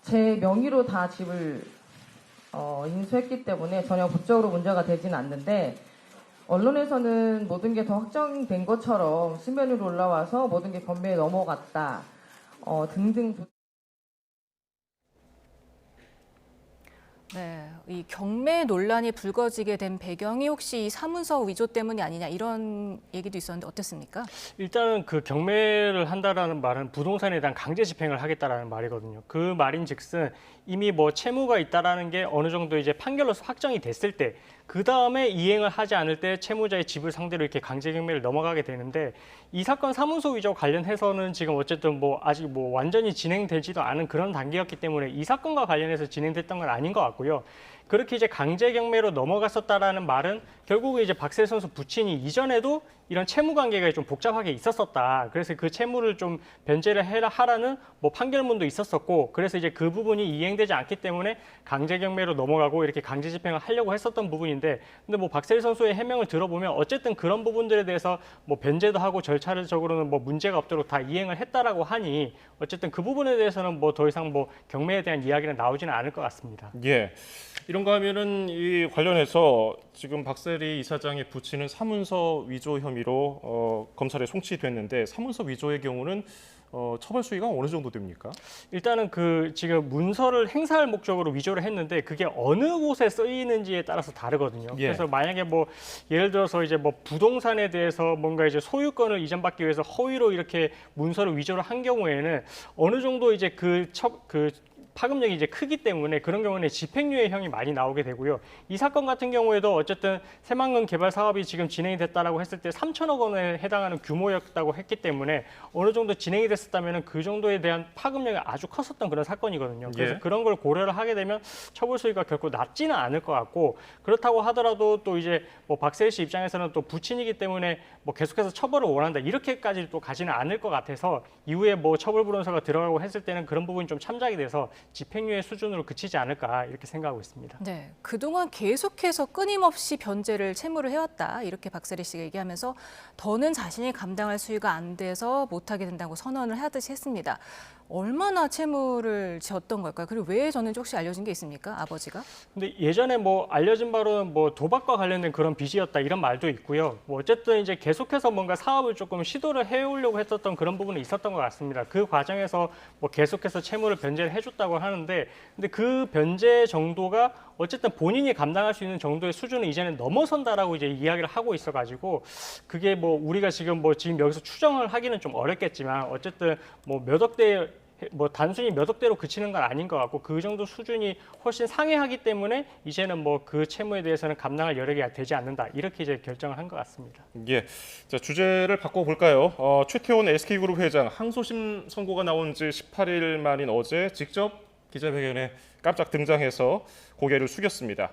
제 명의로 다 집을 인수했기 때문에 전혀 법적으로 문제가 되지는 않는데 언론에서는 모든 게 더 확정된 것처럼 수면 위로 올라와서 모든 게 경매에 넘어갔다 등등. 네, 이 경매 논란이 불거지게 된 배경이 혹시 이 사문서 위조 때문이 아니냐 이런 얘기도 있었는데 어땠습니까? 일단은 그 경매를 한다라는 말은 부동산에 대한 강제 집행을 하겠다라는 말이거든요. 그 말인즉슨 이미 뭐 채무가 있다라는 게 어느 정도 이제 판결로서 확정이 됐을 때 그 다음에 이행을 하지 않을 때 채무자의 집을 상대로 이렇게 강제 경매를 넘어가게 되는데 이 사건 사문서 위조 관련해서는 지금 어쨌든 뭐 아직 뭐 완전히 진행되지도 않은 그런 단계였기 때문에 이 사건과 관련해서 진행됐던 건 아닌 것 같고요. 그렇게 이제 강제 경매로 넘어갔었다라는 말은 결국은 이제 박세리 선수 부친이 이전에도 이런 채무 관계가 좀 복잡하게 있었었다. 그래서 그 채무를 좀 변제를 하라는 뭐 판결문도 있었었고, 그래서 이제 그 부분이 이행되지 않기 때문에 강제 경매로 넘어가고 이렇게 강제 집행을 하려고 했었던 부분인데, 근데 뭐 박세리 선수의 해명을 들어보면 어쨌든 그런 부분들에 대해서 뭐 변제도 하고 절차적으로는 뭐 문제가 없도록 다 이행을 했다라고 하니 어쨌든 그 부분에 대해서는 뭐 더 이상 뭐 경매에 대한 이야기는 나오지는 않을 것 같습니다. 예. 이런가 하면은 이 관련해서 지금 박세리 이사장의 부친은 사문서 위조 혐의로 검찰에 송치됐는데 사문서 위조의 경우는 처벌 수위가 어느 정도 됩니까? 일단은 그 지금 문서를 행사할 목적으로 위조를 했는데 그게 어느 곳에 쓰이는지에 따라서 다르거든요. 예. 그래서 만약에 뭐 예를 들어서 이제 뭐 부동산에 대해서 뭔가 이제 소유권을 이전받기 위해서 허위로 이렇게 문서를 위조를 한 경우에는 어느 정도 이제 그 파급력이 이제 크기 때문에 그런 경우는 집행유예 형이 많이 나오게 되고요. 이 사건 같은 경우에도 어쨌든 새만금 개발 사업이 지금 진행이 됐다라고 했을 때 3천억 원에 해당하는 규모였다고 했기 때문에 어느 정도 진행이 됐었다면 그 정도에 대한 파급력이 아주 컸었던 그런 사건이거든요. 그래서 예. 그런 걸 고려를 하게 되면 처벌 수위가 결코 낮지는 않을 것 같고, 그렇다고 하더라도 또 이제 뭐 박세리 씨 입장에서는 또 부친이기 때문에 뭐 계속해서 처벌을 원한다 이렇게까지 또 가지는 않을 것 같아서 이후에 뭐 처벌 불원서가 들어가고 했을 때는 그런 부분이 좀 참작이 돼서 집행유예 수준으로 그치지 않을까 이렇게 생각하고 있습니다. 네, 그동안 계속해서 끊임없이 변제를 채무를 해왔다 이렇게 박세리 씨가 얘기하면서 더는 자신이 감당할 수위가 안 돼서 못하게 된다고 선언을 하듯이 했습니다. 얼마나 채무를 지었던 걸까요? 그리고 왜 졌는지 혹시 알려진 게 있습니까? 아버지가? 근데 예전에 뭐 알려진 바로는 뭐 도박과 관련된 그런 빚이었다 이런 말도 있고요. 뭐 어쨌든 이제 계속해서 뭔가 사업을 조금 시도를 해오려고 했었던 그런 부분이 있었던 것 같습니다. 그 과정에서 뭐 계속해서 채무를 변제를 해줬다고 하는데, 근데 그 변제 정도가 어쨌든 본인이 감당할 수 있는 정도의 수준을 이제는 넘어선다라고 이제 이야기를 하고 있어가지고 그게 뭐 우리가 지금 여기서 추정을 하기는 좀 어렵겠지만 어쨌든 뭐 몇 억대 뭐 단순히 몇 억대로 그치는 건 아닌 것 같고 그 정도 수준이 훨씬 상회하기 때문에 이제는 뭐 그 채무에 대해서는 감당할 여력이 되지 않는다 이렇게 이제 결정을 한 것 같습니다. 예, 자 주제를 바꿔볼까요? 최태원 SK그룹 회장 항소심 선고가 나온 지 18일 만인 어제 직접 기자회견에 깜짝 등장해서 고개를 숙였습니다.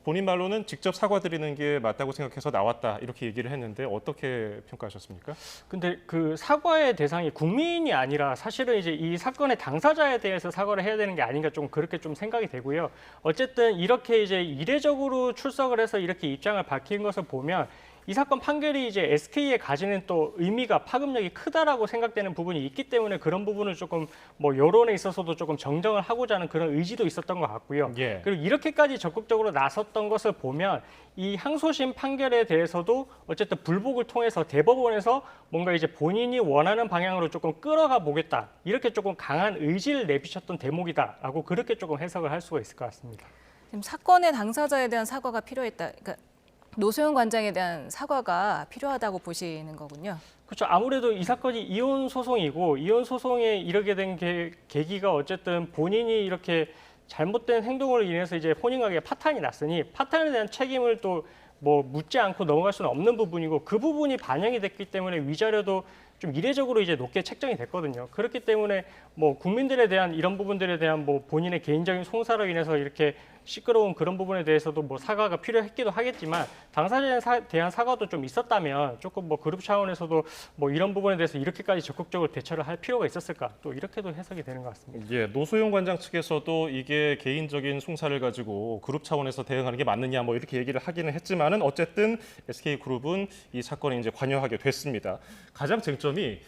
본인 말로는 직접 사과드리는 게 맞다고 생각해서 나왔다 이렇게 얘기를 했는데 어떻게 평가하셨습니까? 근데 그 사과의 대상이 국민이 아니라 사실은 이제 이 사건의 당사자에 대해서 사과를 해야 되는 게 아닌가 좀 그렇게 좀 생각이 되고요. 어쨌든 이렇게 이제 이례적으로 출석을 해서 이렇게 입장을 밝힌 것을 보면 이 사건 판결이 이제 SK에 가지는 또 의미가 파급력이 크다라고 생각되는 부분이 있기 때문에 그런 부분을 조금 뭐 여론에 있어서도 조금 정정을 하고자 하는 그런 의지도 있었던 것 같고요. 예. 그리고 이렇게까지 적극적으로 나섰던 것을 보면 이 항소심 판결에 대해서도 어쨌든 불복을 통해서 대법원에서 뭔가 이제 본인이 원하는 방향으로 조금 끌어가 보겠다. 이렇게 조금 강한 의지를 내비쳤던 대목이다라고 그렇게 조금 해석을 할 수가 있을 것 같습니다. 지금 사건의 당사자에 대한 사과가 필요했다. 그러니까 노소영 관장에 대한 사과가 필요하다고 보시는 거군요. 그렇죠. 아무래도 이 사건이 이혼 소송이고 이혼 소송에 이르게 된 계기가 어쨌든 본인이 이렇게 잘못된 행동으로 인해서 이제 혼인관계에 파탄이 났으니 파탄에 대한 책임을 또 뭐 묻지 않고 넘어갈 수는 없는 부분이고 그 부분이 반영이 됐기 때문에 위자료도 좀 이례적으로 이제 높게 책정이 됐거든요. 그렇기 때문에 뭐 국민들에 대한 이런 부분들에 대한 뭐 본인의 개인적인 송사로 인해서 이렇게 시끄러운 그런 부분에 대해서도 뭐 사과가 필요했기도 하겠지만 당사자에 대한 사과도 좀 있었다면 조금 뭐 그룹 차원에서도 뭐 이런 부분에 대해서 이렇게까지 적극적으로 대처를 할 필요가 있었을까 또 이렇게도 해석이 되는 것 같습니다. 예, 노소영 관장 측에서도 이게 개인적인 송사를 가지고 그룹 차원에서 대응하는 게 맞느냐 뭐 이렇게 얘기를 하기는 했지만은 어쨌든 SK그룹은 이 사건에 이제 관여하게 됐습니다. 가장 쟁점이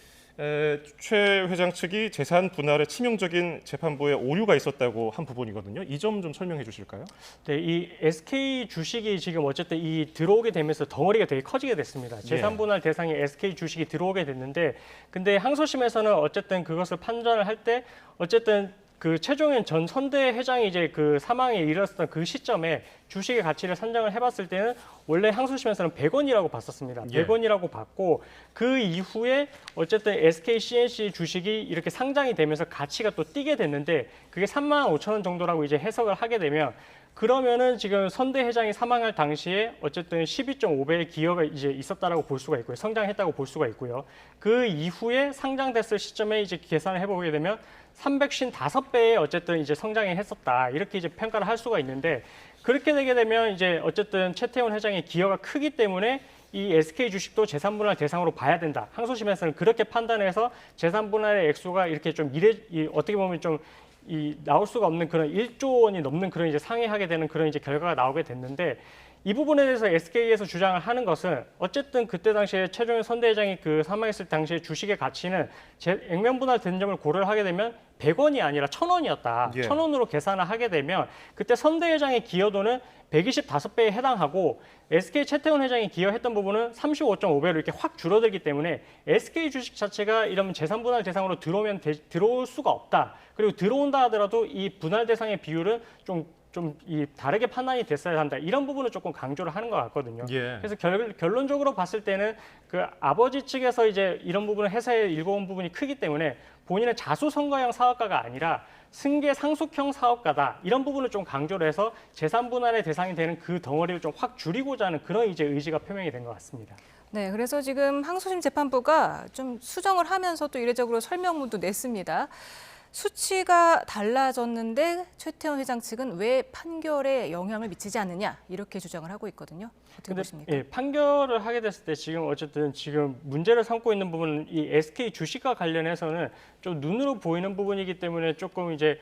최 회장 측이 재산 분할에 치명적인 재판부의 오류가 있었다고 한 부분이거든요. 이 점 좀 설명해 주실까요? 네, 이 SK 주식이 지금 어쨌든 이 들어오게 되면서 덩어리가 되게 커지게 됐습니다. 재산 분할 대상에 SK 주식이 들어오게 됐는데 근데 항소심에서는 어쨌든 그것을 판단을 할 때 어쨌든 그 최종현 전 선대 회장이 이제 그 사망에 이르렀던 그 시점에 주식의 가치를 산정을 해봤을 때는 원래 항소심에서는 100원이라고 봤었습니다. 100원이라고 봤고 그 이후에 어쨌든 SK CNC 주식이 이렇게 상장이 되면서 가치가 또 뛰게 됐는데 그게 35,000원 정도라고 이제 해석을 하게 되면 그러면은 지금 선대 회장이 사망할 당시에 어쨌든 12.5배의 기여가 이제 있었다라고 볼 수가 있고요. 성장했다고 볼 수가 있고요. 그 이후에 상장됐을 시점에 이제 계산을 해보게 되면 355배의 어쨌든 이제 성장이 했었다. 이렇게 이제 평가를 할 수가 있는데 그렇게 되게 되면 이제 어쨌든 최태원 회장의 기여가 크기 때문에 이 SK 주식도 재산 분할 대상으로 봐야 된다. 항소심에서는 그렇게 판단해서 재산 분할의 액수가 이렇게 좀 어떻게 보면 좀 나올 수가 없는 그런 1조 원이 넘는 그런 이제 상회하게 되는 그런 이제 결과가 나오게 됐는데 이 부분에 대해서 SK에서 주장을 하는 것은 어쨌든 그때 당시에 최종현 선대회장이 그 사망했을 당시에 주식의 가치는 액면 분할된 점을 고려를 하게 되면 100원이 아니라 1,000원이었다. 1,000원으로 계산을 하게 되면 그때 선대회장의 기여도는 125배에 해당하고 SK 최태원 회장이 기여했던 부분은 35.5배로 이렇게 확 줄어들기 때문에 SK 주식 자체가 이런 재산 분할 대상으로 들어올 수가 없다. 그리고 들어온다 하더라도 이 분할 대상의 비율은 좀 다르게 판단이 됐어야 한다. 이런 부분을 조금 강조를 하는 것 같거든요. 그래서 결론적으로 봤을 때는 그 아버지 측에서 이제 이런 부분을 해석해 읽어온 부분이 크기 때문에 본인은 자수성가형 사업가가 아니라 승계 상속형 사업가다. 이런 부분을 좀 강조를 해서 재산 분할의 대상이 되는 그 덩어리를 좀 확 줄이고자 하는 그런 이제 의지가 표명이 된 것 같습니다. 네, 그래서 지금 항소심 재판부가 좀 수정을 하면서 또 이례적으로 설명문도 냈습니다. 수치가 달라졌는데 최태원 회장 측은 왜 판결에 영향을 미치지 않느냐 이렇게 주장을 하고 있거든요. 어떻게 보십니까? 예, 판결을 하게 됐을 때 지금 어쨌든 지금 문제를 삼고 있는 부분은 이 SK 주식과 관련해서는 좀 눈으로 보이는 부분이기 때문에 조금 이제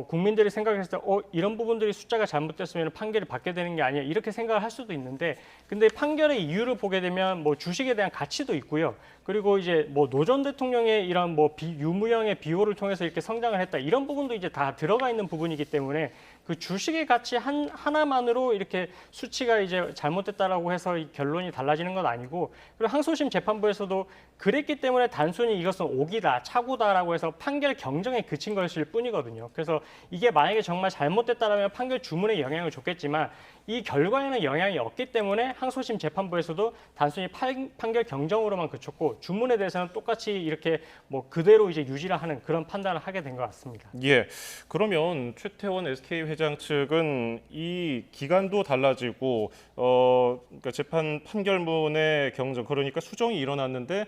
국민들이 생각했을 때 이런 부분들이 숫자가 잘못됐으면 판결을 받게 되는 게 아니야 이렇게 생각을 할 수도 있는데 근데 판결의 이유를 보게 되면 뭐 주식에 대한 가치도 있고요. 그리고 이제 뭐 노 전 대통령의 이런 뭐 유무형의 비호를 통해서 이렇게 성장을 했다 이런 부분도 이제 다 들어가 있는 부분이기 때문에 그 주식의 가치 하나만으로 이렇게 수치가 이제 잘못됐다라고 해서 이 결론이 달라지는 건 아니고, 그리고 항소심 재판부에서도 그랬기 때문에 단순히 이것은 오기다, 착오다라고 해서 판결 경정에 그친 것일 뿐이거든요. 그래서 이게 만약에 정말 잘못됐다라면 판결 주문에 영향을 줬겠지만 이 결과에는 영향이 없기 때문에 항소심 재판부에서도 단순히 판결 경정으로만 그쳤고 주문에 대해서는 똑같이 이렇게 뭐 그대로 이제 유지를 하는 그런 판단을 하게 된 것 같습니다. 예, 그러면 최태원 SK 회장 측은 이 기간도 달라지고 그러니까 재판 판결문의 경정, 그러니까 수정이 일어났는데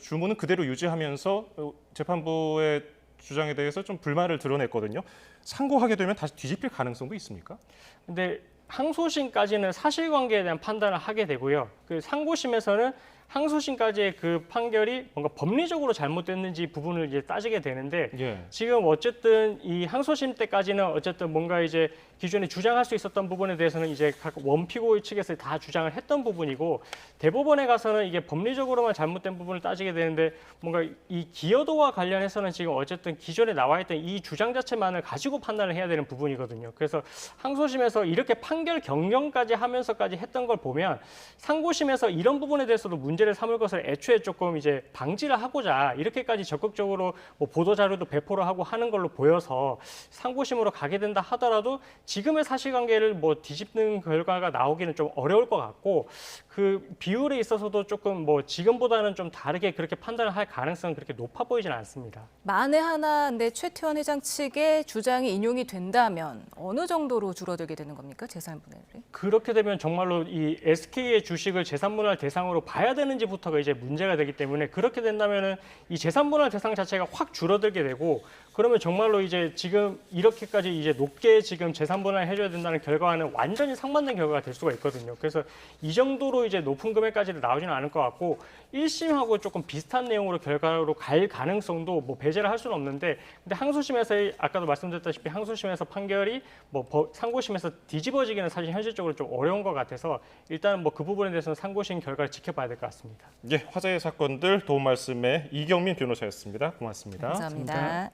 주문은 그대로 유지하면서 재판부의 주장에 대해서 좀 불만을 드러냈거든요. 상고하게 되면 다시 뒤집힐 가능성도 있습니까? 근데 항소심까지는 사실관계에 대한 판단을 하게 되고요. 그 상고심에서는 항소심까지의 그 판결이 뭔가 법리적으로 잘못됐는지 부분을 이제 따지게 되는데 지금 어쨌든 이 항소심 때까지는 어쨌든 뭔가 이제 기존에 주장할 수 있었던 부분에 대해서는 이제 각 원피고 측에서 다 주장을 했던 부분이고 대법원에 가서는 이게 법리적으로만 잘못된 부분을 따지게 되는데 뭔가 이 기여도와 관련해서는 지금 어쨌든 기존에 나와 있던 이 주장 자체만을 가지고 판단을 해야 되는 부분이거든요. 그래서 항소심에서 이렇게 판결 경정까지 하면서까지 했던 걸 보면 상고심에서 이런 부분에 대해서도 문제를 삼을 것을 애초에 조금 이제 방지를 하고자 이렇게까지 적극적으로 뭐 보도 자료도 배포를 하고 하는 걸로 보여서 상고심으로 가게 된다 하더라도 지금의 사실관계를 뭐 뒤집는 결과가 나오기는 좀 어려울 것 같고 그 비율에 있어서도 조금 뭐 지금보다는 좀 다르게 그렇게 판단을 할 가능성은 그렇게 높아 보이지는 않습니다. 만에 하나 근데 최태원 회장 측의 주장이 인용이 된다면 어느 정도로 줄어들게 되는 겁니까? 재산분할이? 그렇게 되면 정말로 이 SK의 주식을 재산분할 대상으로 봐야 되는지부터가 이제 문제가 되기 때문에 그렇게 된다면은 이 재산분할 대상 자체가 확 줄어들게 되고 그러면 정말로 이제 지금 이렇게까지 이제 높게 지금 재산분할 해줘야 된다는 결과와는 완전히 상반된 결과가 될 수가 있거든요. 그래서 이 정도로 이제 높은 금액까지는 나오지는 않을 것 같고 1심하고 조금 비슷한 내용으로 결과로 갈 가능성도 뭐 배제를 할 수는 없는데 근데 항소심에서 아까도 말씀드렸다시피 항소심에서 판결이 뭐 상고심에서 뒤집어지기는 사실 현실적으로 좀 어려운 것 같아서 일단은 뭐 그 부분에 대해서는 상고심 결과를 지켜봐야 될 것 같습니다. 예, 화제의 사건들 도움 말씀에 이경민 변호사였습니다. 고맙습니다. 감사합니다.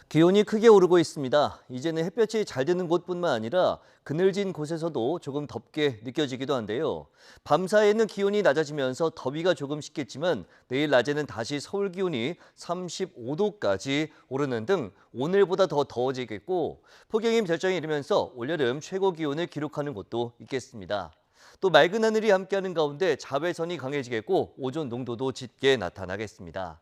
기온이 크게 오르고 있습니다. 이제는 햇볕이 잘 드는 곳뿐만 아니라 그늘진 곳에서도 조금 덥게 느껴지기도 한데요. 밤사이에는 기온이 낮아지면서 더위가 조금 식겠지만 내일 낮에는 다시 서울 기온이 35도까지 오르는 등 오늘보다 더 더워지겠고 폭염이 절정에 이르면서 올여름 최고 기온을 기록하는 곳도 있겠습니다. 또 맑은 하늘이 함께하는 가운데 자외선이 강해지겠고 오존 농도도 짙게 나타나겠습니다.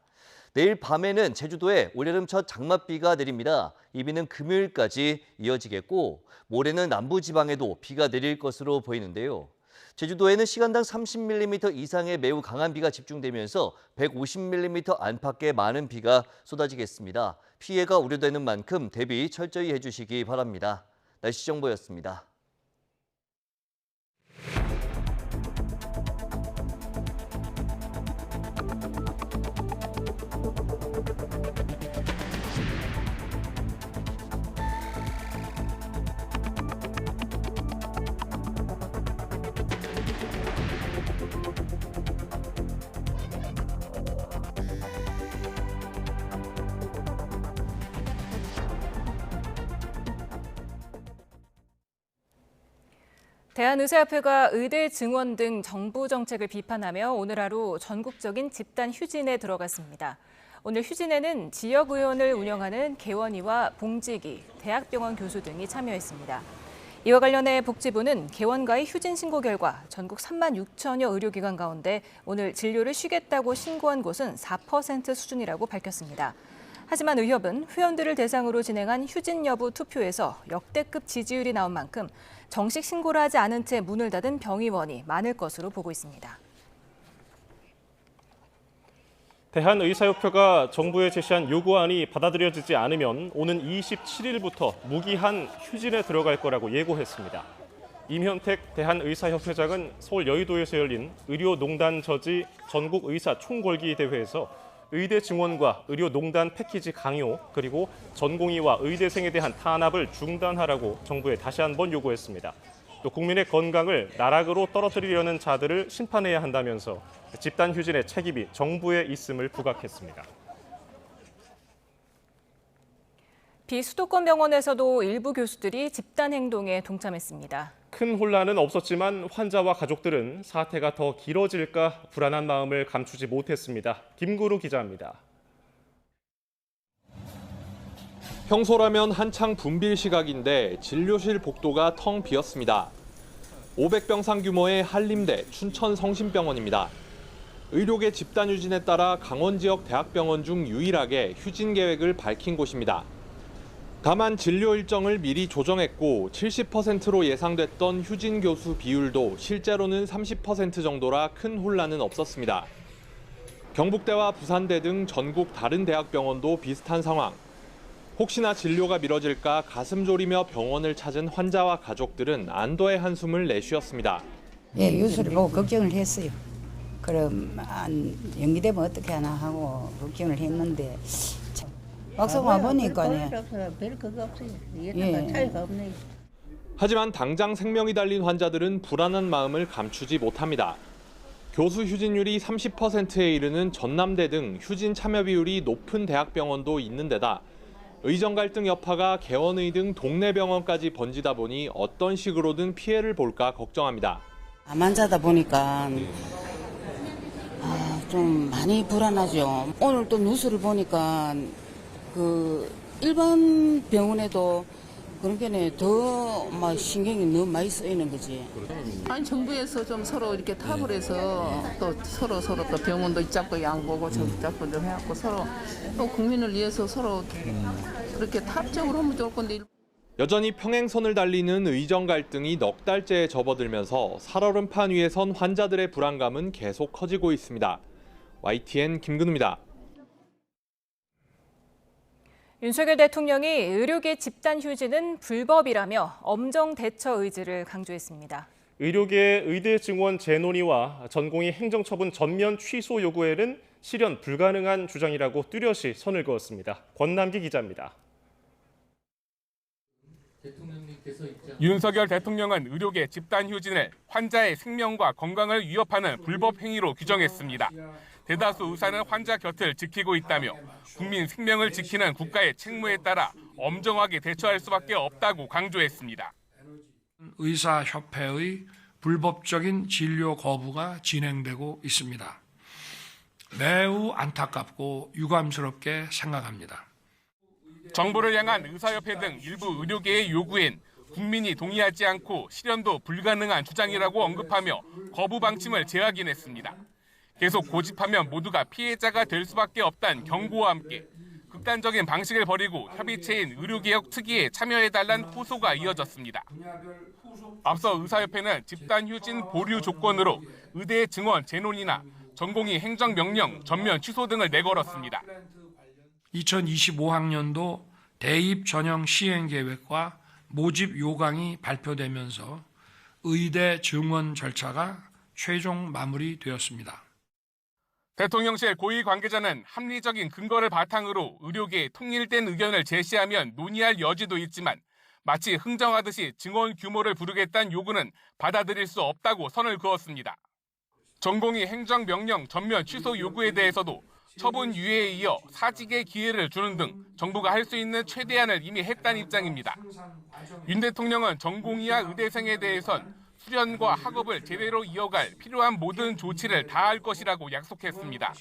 내일 밤에는 제주도에 올여름 첫 장맛비가 내립니다. 이 비는 금요일까지 이어지겠고 모레는 남부지방에도 비가 내릴 것으로 보이는데요. 제주도에는 시간당 30mm 이상의 매우 강한 비가 집중되면서 150mm 안팎의 많은 비가 쏟아지겠습니다. 피해가 우려되는 만큼 대비 철저히 해주시기 바랍니다. 날씨 정보였습니다. 대한의사협회가 의대 증원 등 정부 정책을 비판하며 오늘 하루 전국적인 집단 휴진에 들어갔습니다. 오늘 휴진에는 지역의원을 운영하는 개원이와 봉지기, 대학병원 교수 등이 참여했습니다. 이와 관련해 복지부는 개원과의 휴진 신고 결과 전국 3만 6천여 의료기관 가운데 오늘 진료를 쉬겠다고 신고한 곳은 4% 수준이라고 밝혔습니다. 하지만 의협은 회원들을 대상으로 진행한 휴진 여부 투표에서 역대급 지지율이 나온 만큼 정식 신고를 하지 않은 채 문을 닫은 병의원이 많을 것으로 보고 있습니다. 대한의사협회가 정부에 제시한 요구안이 받아들여지지 않으면 오는 27일부터 무기한 휴진에 들어갈 거라고 예고했습니다. 임현택 대한의사협회장은 서울 여의도에서 열린 의료농단 저지 전국의사 총궐기 대회에서 의대 증원과 의료농단 패키지 강요, 그리고 전공의와 의대생에 대한 탄압을 중단하라고 정부에 다시 한번 요구했습니다. 또 국민의 건강을 나락으로 떨어뜨리려는 자들을 심판해야 한다면서 집단 휴진의 책임이 정부에 있음을 부각했습니다. 비수도권 병원에서도 일부 교수들이 집단 행동에 동참했습니다. 큰 혼란은 없었지만 환자와 가족들은 사태가 더 길어질까 불안한 마음을 감추지 못했습니다. 김구루 기자입니다. 평소라면 한창 붐빌 시각인데 진료실 복도가 텅 비었습니다. 500병상 규모의 한림대 춘천성심병원입니다. 의료계 집단 휴진에 따라 강원 지역 대학병원 중 유일하게 휴진 계획을 밝힌 곳입니다. 다만 진료 일정을 미리 조정했고 70%로 예상됐던 휴진 교수 비율도 실제로는 30% 정도라 큰 혼란은 없었습니다. 경북대와 부산대 등 전국 다른 대학병원도 비슷한 상황. 혹시나 진료가 미뤄질까 가슴 졸이며 병원을 찾은 환자와 가족들은 안도의 한숨을 내쉬었습니다. 예, 뉴스를 보고 걱정을 했어요. 그럼 연기되면 어떻게 하나 하고 걱정을 했는데 막상 와보니까요. 별 그거 없어요. 예. 차이가 없네요. 하지만 당장 생명이 달린 환자들은 불안한 마음을 감추지 못합니다. 교수 휴진율이 30%에 이르는 전남대 등 휴진 참여 비율이 높은 대학병원도 있는 데다 의정 갈등 여파가 개원의 등 동네 병원까지 번지다 보니 어떤 식으로든 피해를 볼까 걱정합니다. 암 환자다 보니까 좀 많이 불안하죠. 오늘 또 뉴스를 보니까 일반 병원에도 그런 게 더 신경이 너무 많이 쓰이는 거지. 아니 정부에서 좀 서로 이렇게 탑을 해서 또 서로 또 병원도 잡고 양보고 저기 잡고 좀 해갖고 서로 또 국민을 위해서 서로 그렇게 탑적으로 하면 좋을 건데. 여전히 평행선을 달리는 의정 갈등이 넉 달째에 접어들면서 살얼음판 위에 선 환자들의 불안감은 계속 커지고 있습니다. YTN 김근우입니다. 윤석열 대통령이 의료계 집단 휴진은 불법이라며 엄정 대처 의지를 강조했습니다. 의료계 의대 증원 재논의와 전공의 행정처분 전면 취소 요구에는 실현 불가능한 주장이라고 뚜렷이 선을 그었습니다. 권남기 기자입니다. 윤석열 대통령은 의료계 집단 휴진을 환자의 생명과 건강을 위협하는 불법 행위로 규정했습니다. 대다수 의사는 환자 곁을 지키고 있다며 국민 생명을 지키는 국가의 책무에 따라 엄정하게 대처할 수밖에 없다고 강조했습니다. 의사협회의 불법적인 진료 거부가 진행되고 있습니다. 매우 안타깝고 유감스럽게 생각합니다. 정부를 향한 의사협회 등 일부 의료계의 요구엔 국민이 동의하지 않고 실현도 불가능한 주장이라고 언급하며 거부 방침을 재확인했습니다. 계속 고집하면 모두가 피해자가 될 수밖에 없다는 경고와 함께 극단적인 방식을 버리고 협의체인 의료개혁 특위에 참여해달라는 호소가 이어졌습니다. 앞서 의사협회는 집단 휴진 보류 조건으로 의대 증원 재논의나 전공의 행정명령 전면 취소 등을 내걸었습니다. 2025학년도 대입 전형 시행 계획과 모집 요강이 발표되면서 의대 증원 절차가 최종 마무리되었습니다. 대통령실 고위 관계자는 합리적인 근거를 바탕으로 의료계에 통일된 의견을 제시하면 논의할 여지도 있지만 마치 흥정하듯이 증원 규모를 부르겠다는 요구는 받아들일 수 없다고 선을 그었습니다. 전공의 행정명령 전면 취소 요구에 대해서도 처분 유예에 이어 사직의 기회를 주는 등 정부가 할 수 있는 최대한을 이미 했다는 입장입니다. 윤 대통령은 전공의와 의대생에 대해선 수련과 학업을 제대로 이어갈 필요한 모든 조치를 다할 것이라고 약속했습니다.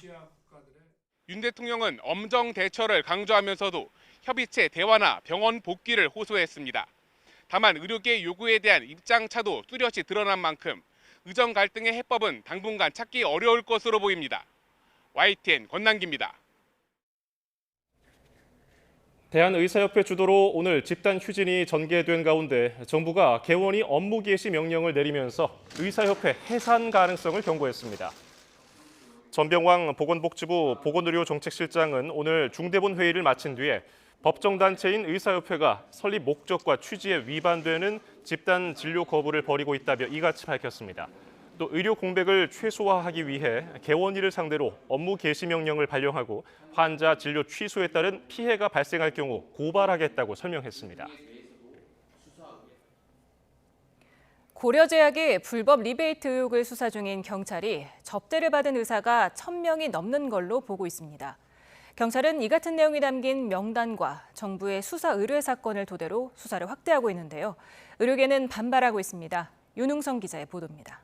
윤 대통령은 엄정 대처를 강조하면서도 협의체 대화나 병원 복귀를 호소했습니다. 다만 의료계 요구에 대한 입장차도 뚜렷이 드러난 만큼 의정 갈등의 해법은 당분간 찾기 어려울 것으로 보입니다. YTN 권남기입니다. 대한의사협회 주도로 오늘 집단 휴진이 전개된 가운데 정부가 개원이 업무 개시 명령을 내리면서 의사협회 해산 가능성을 경고했습니다. 전병왕 보건복지부 보건의료정책실장은 오늘 중대본 회의를 마친 뒤에 법정단체인 의사협회가 설립 목적과 취지에 위반되는 집단 진료 거부를 벌이고 있다며 이같이 밝혔습니다. 또 의료 공백을 최소화하기 위해 개원의를 상대로 업무 개시 명령을 발령하고 환자 진료 취소에 따른 피해가 발생할 경우 고발하겠다고 설명했습니다. 고려제약이 불법 리베이트 의혹을 수사 중인 경찰이 접대를 받은 의사가 1,000명이 넘는 걸로 보고 있습니다. 경찰은 이 같은 내용이 담긴 명단과 정부의 수사 의뢰 사건을 토대로 수사를 확대하고 있는데요. 의료계는 반발하고 있습니다. 윤웅성 기자의 보도입니다.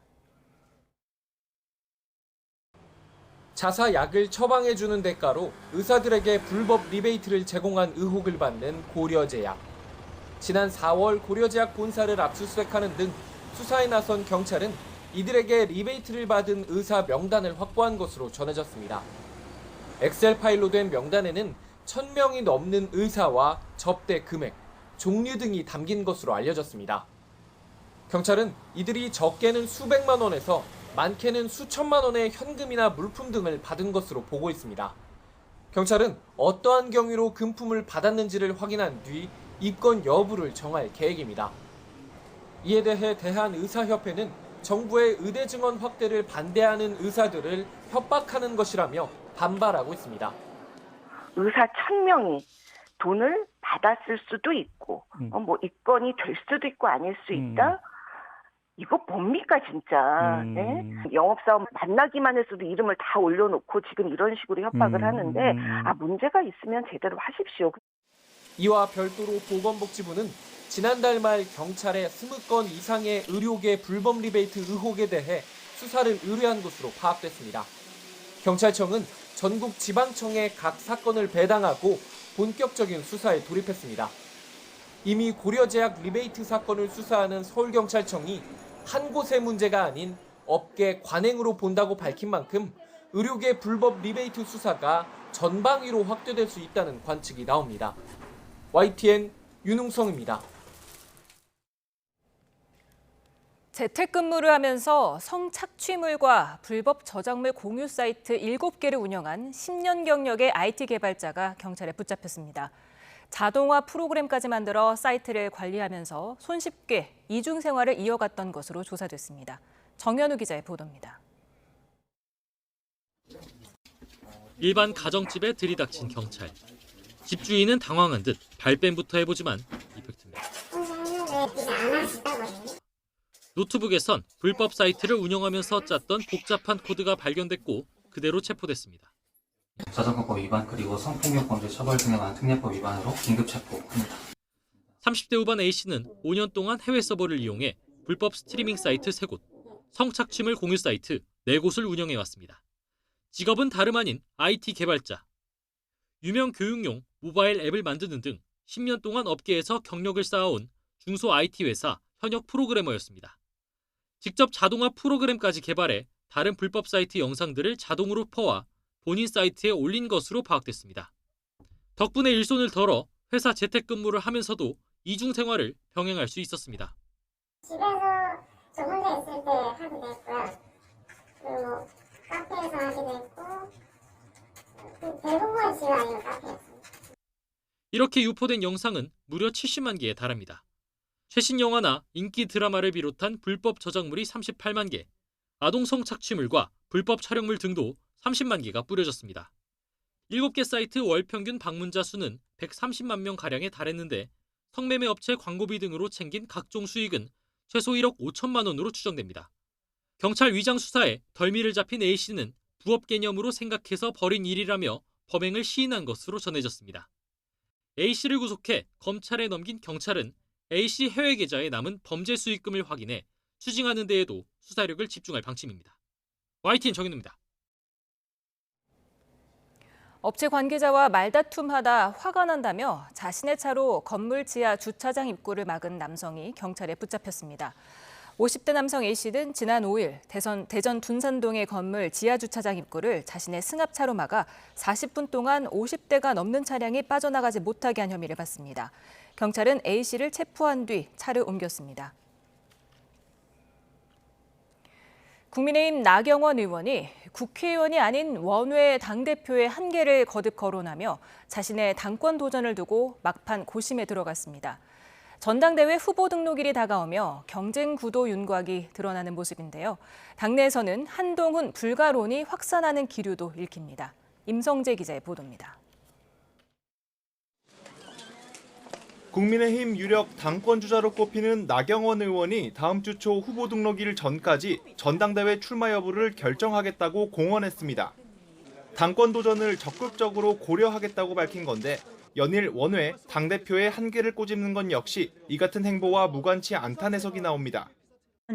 자사약을 처방해주는 대가로 의사들에게 불법 리베이트를 제공한 의혹을 받는 고려제약. 지난 4월 고려제약 본사를 압수수색하는 등 수사에 나선 경찰은 이들에게 리베이트를 받은 의사 명단을 확보한 것으로 전해졌습니다. 엑셀 파일로 된 명단에는 1,000명이 넘는 의사와 접대 금액, 종류 등이 담긴 것으로 알려졌습니다. 경찰은 이들이 적게는 수백만 원에서 많게는 수천만 원의 현금이나 물품 등을 받은 것으로 보고 있습니다. 경찰은 어떠한 경위로 금품을 받았는지를 확인한 뒤 입건 여부를 정할 계획입니다. 이에 대해 대한의사협회는 정부의 의대 증원 확대를 반대하는 의사들을 협박하는 것이라며 반발하고 있습니다. 의사 1,000명이 돈을 받았을 수도 있고 입건이 될 수도 있고 아닐 수 있다. 이거 뭡니까 진짜. 네? 영업사원 만나기만 했어도 이름을 다 올려놓고 지금 이런 식으로 협박을 하는데 문제가 있으면 제대로 하십시오. 이와 별도로 보건복지부는 지난달 말 경찰에 20건 이상의 의료계 불법 리베이트 의혹에 대해 수사를 의뢰한 것으로 파악됐습니다. 경찰청은 전국 지방청에 각 사건을 배당하고 본격적인 수사에 돌입했습니다. 이미 고려제약 리베이트 사건을 수사하는 서울경찰청이 한 곳의 문제가 아닌 업계 관행으로 본다고 밝힌 만큼 의료계 불법 리베이트 수사가 전방위로 확대될 수 있다는 관측이 나옵니다. YTN 윤웅성입니다. 재택근무를 하면서 성착취물과 불법 저작물 공유 사이트 7개를 운영한 10년 경력의 IT 개발자가 경찰에 붙잡혔습니다. 자동화 프로그램까지 만들어 사이트를 관리하면서 손쉽게 이중 생활을 이어갔던 것으로 조사됐습니다. 정현우 기자의 보도입니다. 일반 가정집에 들이닥친 경찰. 집주인은 당황한 듯 발뺌부터 해보지만 이펙트입니다. 노트북에선 불법 사이트를 운영하면서 짰던 복잡한 코드가 발견됐고 그대로 체포됐습니다. 저작권법 위반 그리고 성폭력 범죄 처벌 등에 관한 특례법 위반으로 긴급 체포합니다. 30대 후반 A씨는 5년 동안 해외 서버를 이용해 불법 스트리밍 사이트 3곳, 성착취물 공유 사이트 4곳을 운영해왔습니다. 직업은 다름 아닌 IT 개발자. 유명 교육용 모바일 앱을 만드는 등 10년 동안 업계에서 경력을 쌓아온 중소 IT 회사 현역 프로그래머였습니다. 직접 자동화 프로그램까지 개발해 다른 불법 사이트 영상들을 자동으로 퍼와 본인 사이트에 올린 것으로 파악됐습니다. 덕분에 일손을 덜어 회사 재택근무를 하면서도 이중 생활을 병행할 수 있었습니다. 집에서 저 혼자 있을 때 하기도 했고요. 그리고 카페에서 하기도 했고 대부분 집이 아니고 카페였습니다. 이렇게 유포된 영상은 무려 70만 개에 달합니다. 최신 영화나 인기 드라마를 비롯한 불법 저작물이 38만 개, 아동 성착취물과 불법 촬영물 등도 30만 개가 뿌려졌습니다. 7개 사이트 월 평균 방문자 수는 130만 명가량에 달했는데 성매매 업체 광고비 등으로 챙긴 각종 수익은 최소 1억 5천만 원으로 추정됩니다. 경찰 위장 수사에 덜미를 잡힌 A씨는 부업 개념으로 생각해서 벌인 일이라며 범행을 시인한 것으로 전해졌습니다. A씨를 구속해 검찰에 넘긴 경찰은 A씨 해외 계좌에 남은 범죄 수익금을 확인해 추징하는 데에도 수사력을 집중할 방침입니다. YTN 정현우입니다. 업체 관계자와 말다툼하다 화가 난다며 자신의 차로 건물 지하 주차장 입구를 막은 남성이 경찰에 붙잡혔습니다. 50대 남성 A씨는 지난 5일 대전 둔산동의 건물 지하 주차장 입구를 자신의 승합차로 막아 40분 동안 50대가 넘는 차량이 빠져나가지 못하게 한 혐의를 받습니다. 경찰은 A씨를 체포한 뒤 차를 옮겼습니다. 국민의힘 나경원 의원이 국회의원이 아닌 원외 당대표의 한계를 거듭 거론하며 자신의 당권 도전을 두고 막판 고심에 들어갔습니다. 전당대회 후보 등록일이 다가오며 경쟁 구도 윤곽이 드러나는 모습인데요. 당내에서는 한동훈 불가론이 확산하는 기류도 읽힙니다. 임성재 기자의 보도입니다. 국민의힘 유력 당권 주자로 꼽히는 나경원 의원이 다음 주 초 후보 등록일 전까지 전당대회 출마 여부를 결정하겠다고 공언했습니다. 당권 도전을 적극적으로 고려하겠다고 밝힌 건데 연일 원외 당대표의 한계를 꼬집는 건 역시 이 같은 행보와 무관치 않다는 해석이 나옵니다.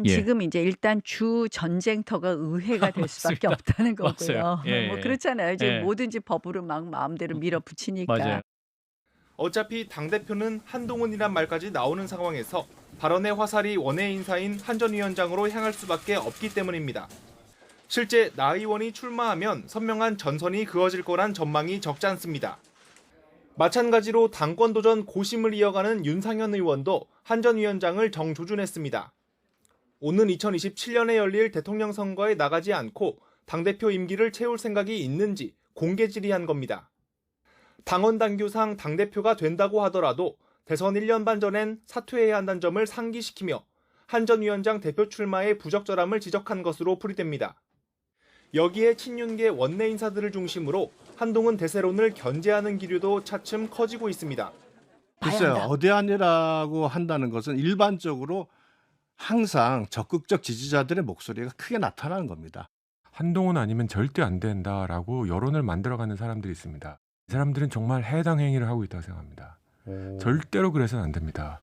지금 이제 일단 주 전쟁터가 의회가 될 수밖에 없다는 거고요. 뭐 그렇잖아요. 이제 뭐든지 법으로 막 마음대로 밀어붙이니까. 맞아요. 어차피 당대표는 한동훈이란 말까지 나오는 상황에서 발언의 화살이 원외 인사인 한 전 위원장으로 향할 수밖에 없기 때문입니다. 실제 나 의원이 출마하면 선명한 전선이 그어질 거란 전망이 적지 않습니다. 마찬가지로 당권 도전 고심을 이어가는 윤상현 의원도 한 전 위원장을 정조준했습니다. 오는 2027년에 열릴 대통령 선거에 나가지 않고 당대표 임기를 채울 생각이 있는지 공개 질의한 겁니다. 당원 당규상 당대표가 된다고 하더라도 대선 1년 반 전엔 사퇴해야 한다는 점을 상기시키며 한 전 위원장 대표 출마의 부적절함을 지적한 것으로 풀이됩니다. 여기에 친윤계 원내 인사들을 중심으로 한동훈 대세론을 견제하는 기류도 차츰 커지고 있습니다. 글쎄요. 어디아니라고 한다는 것은 일반적으로 항상 적극적 지지자들의 목소리가 크게 나타나는 겁니다. 한동훈 아니면 절대 안 된다라고 여론을 만들어가는 사람들이 있습니다. 이 사람들은 정말 해당 행위를 하고 있다고 생각합니다. 절대로 그래서는 안 됩니다.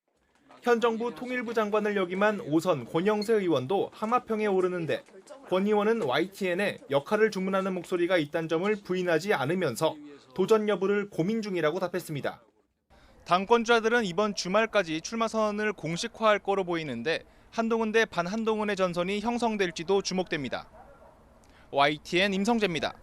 현 정부 통일부 장관을 역임한 5선 권영세 의원도 하마평에 오르는데 권 의원은 YTN에 역할을 주문하는 목소리가 있다는 점을 부인하지 않으면서 도전 여부를 고민 중이라고 답했습니다. 당권주자들은 이번 주말까지 출마 선언을 공식화할 거로 보이는데 한동훈 대 반한동훈의 전선이 형성될지도 주목됩니다. YTN 임성재입니다.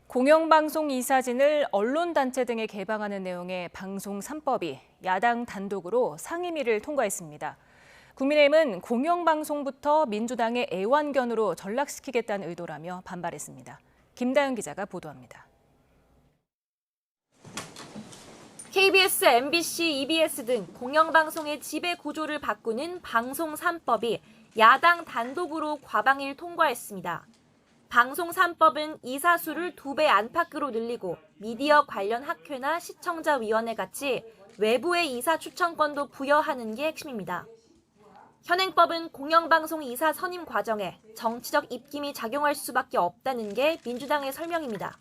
공영방송 이사진을 언론단체 등에 개방하는 내용의 방송 3법이 야당 단독으로 상임위를 통과했습니다. 국민의힘은 공영방송부터 민주당의 애완견으로 전락시키겠다는 의도라며 반발했습니다. 김다연 기자가 보도합니다. KBS, MBC, EBS 등 공영방송의 지배 구조를 바꾸는 방송 3법이 야당 단독으로 과방위를 통과했습니다. 방송 3법은 이사 수를 2배 안팎으로 늘리고 미디어 관련 학회나 시청자위원회 같이 외부의 이사 추천권도 부여하는 게 핵심입니다. 현행법은 공영방송 이사 선임 과정에 정치적 입김이 작용할 수밖에 없다는 게 민주당의 설명입니다.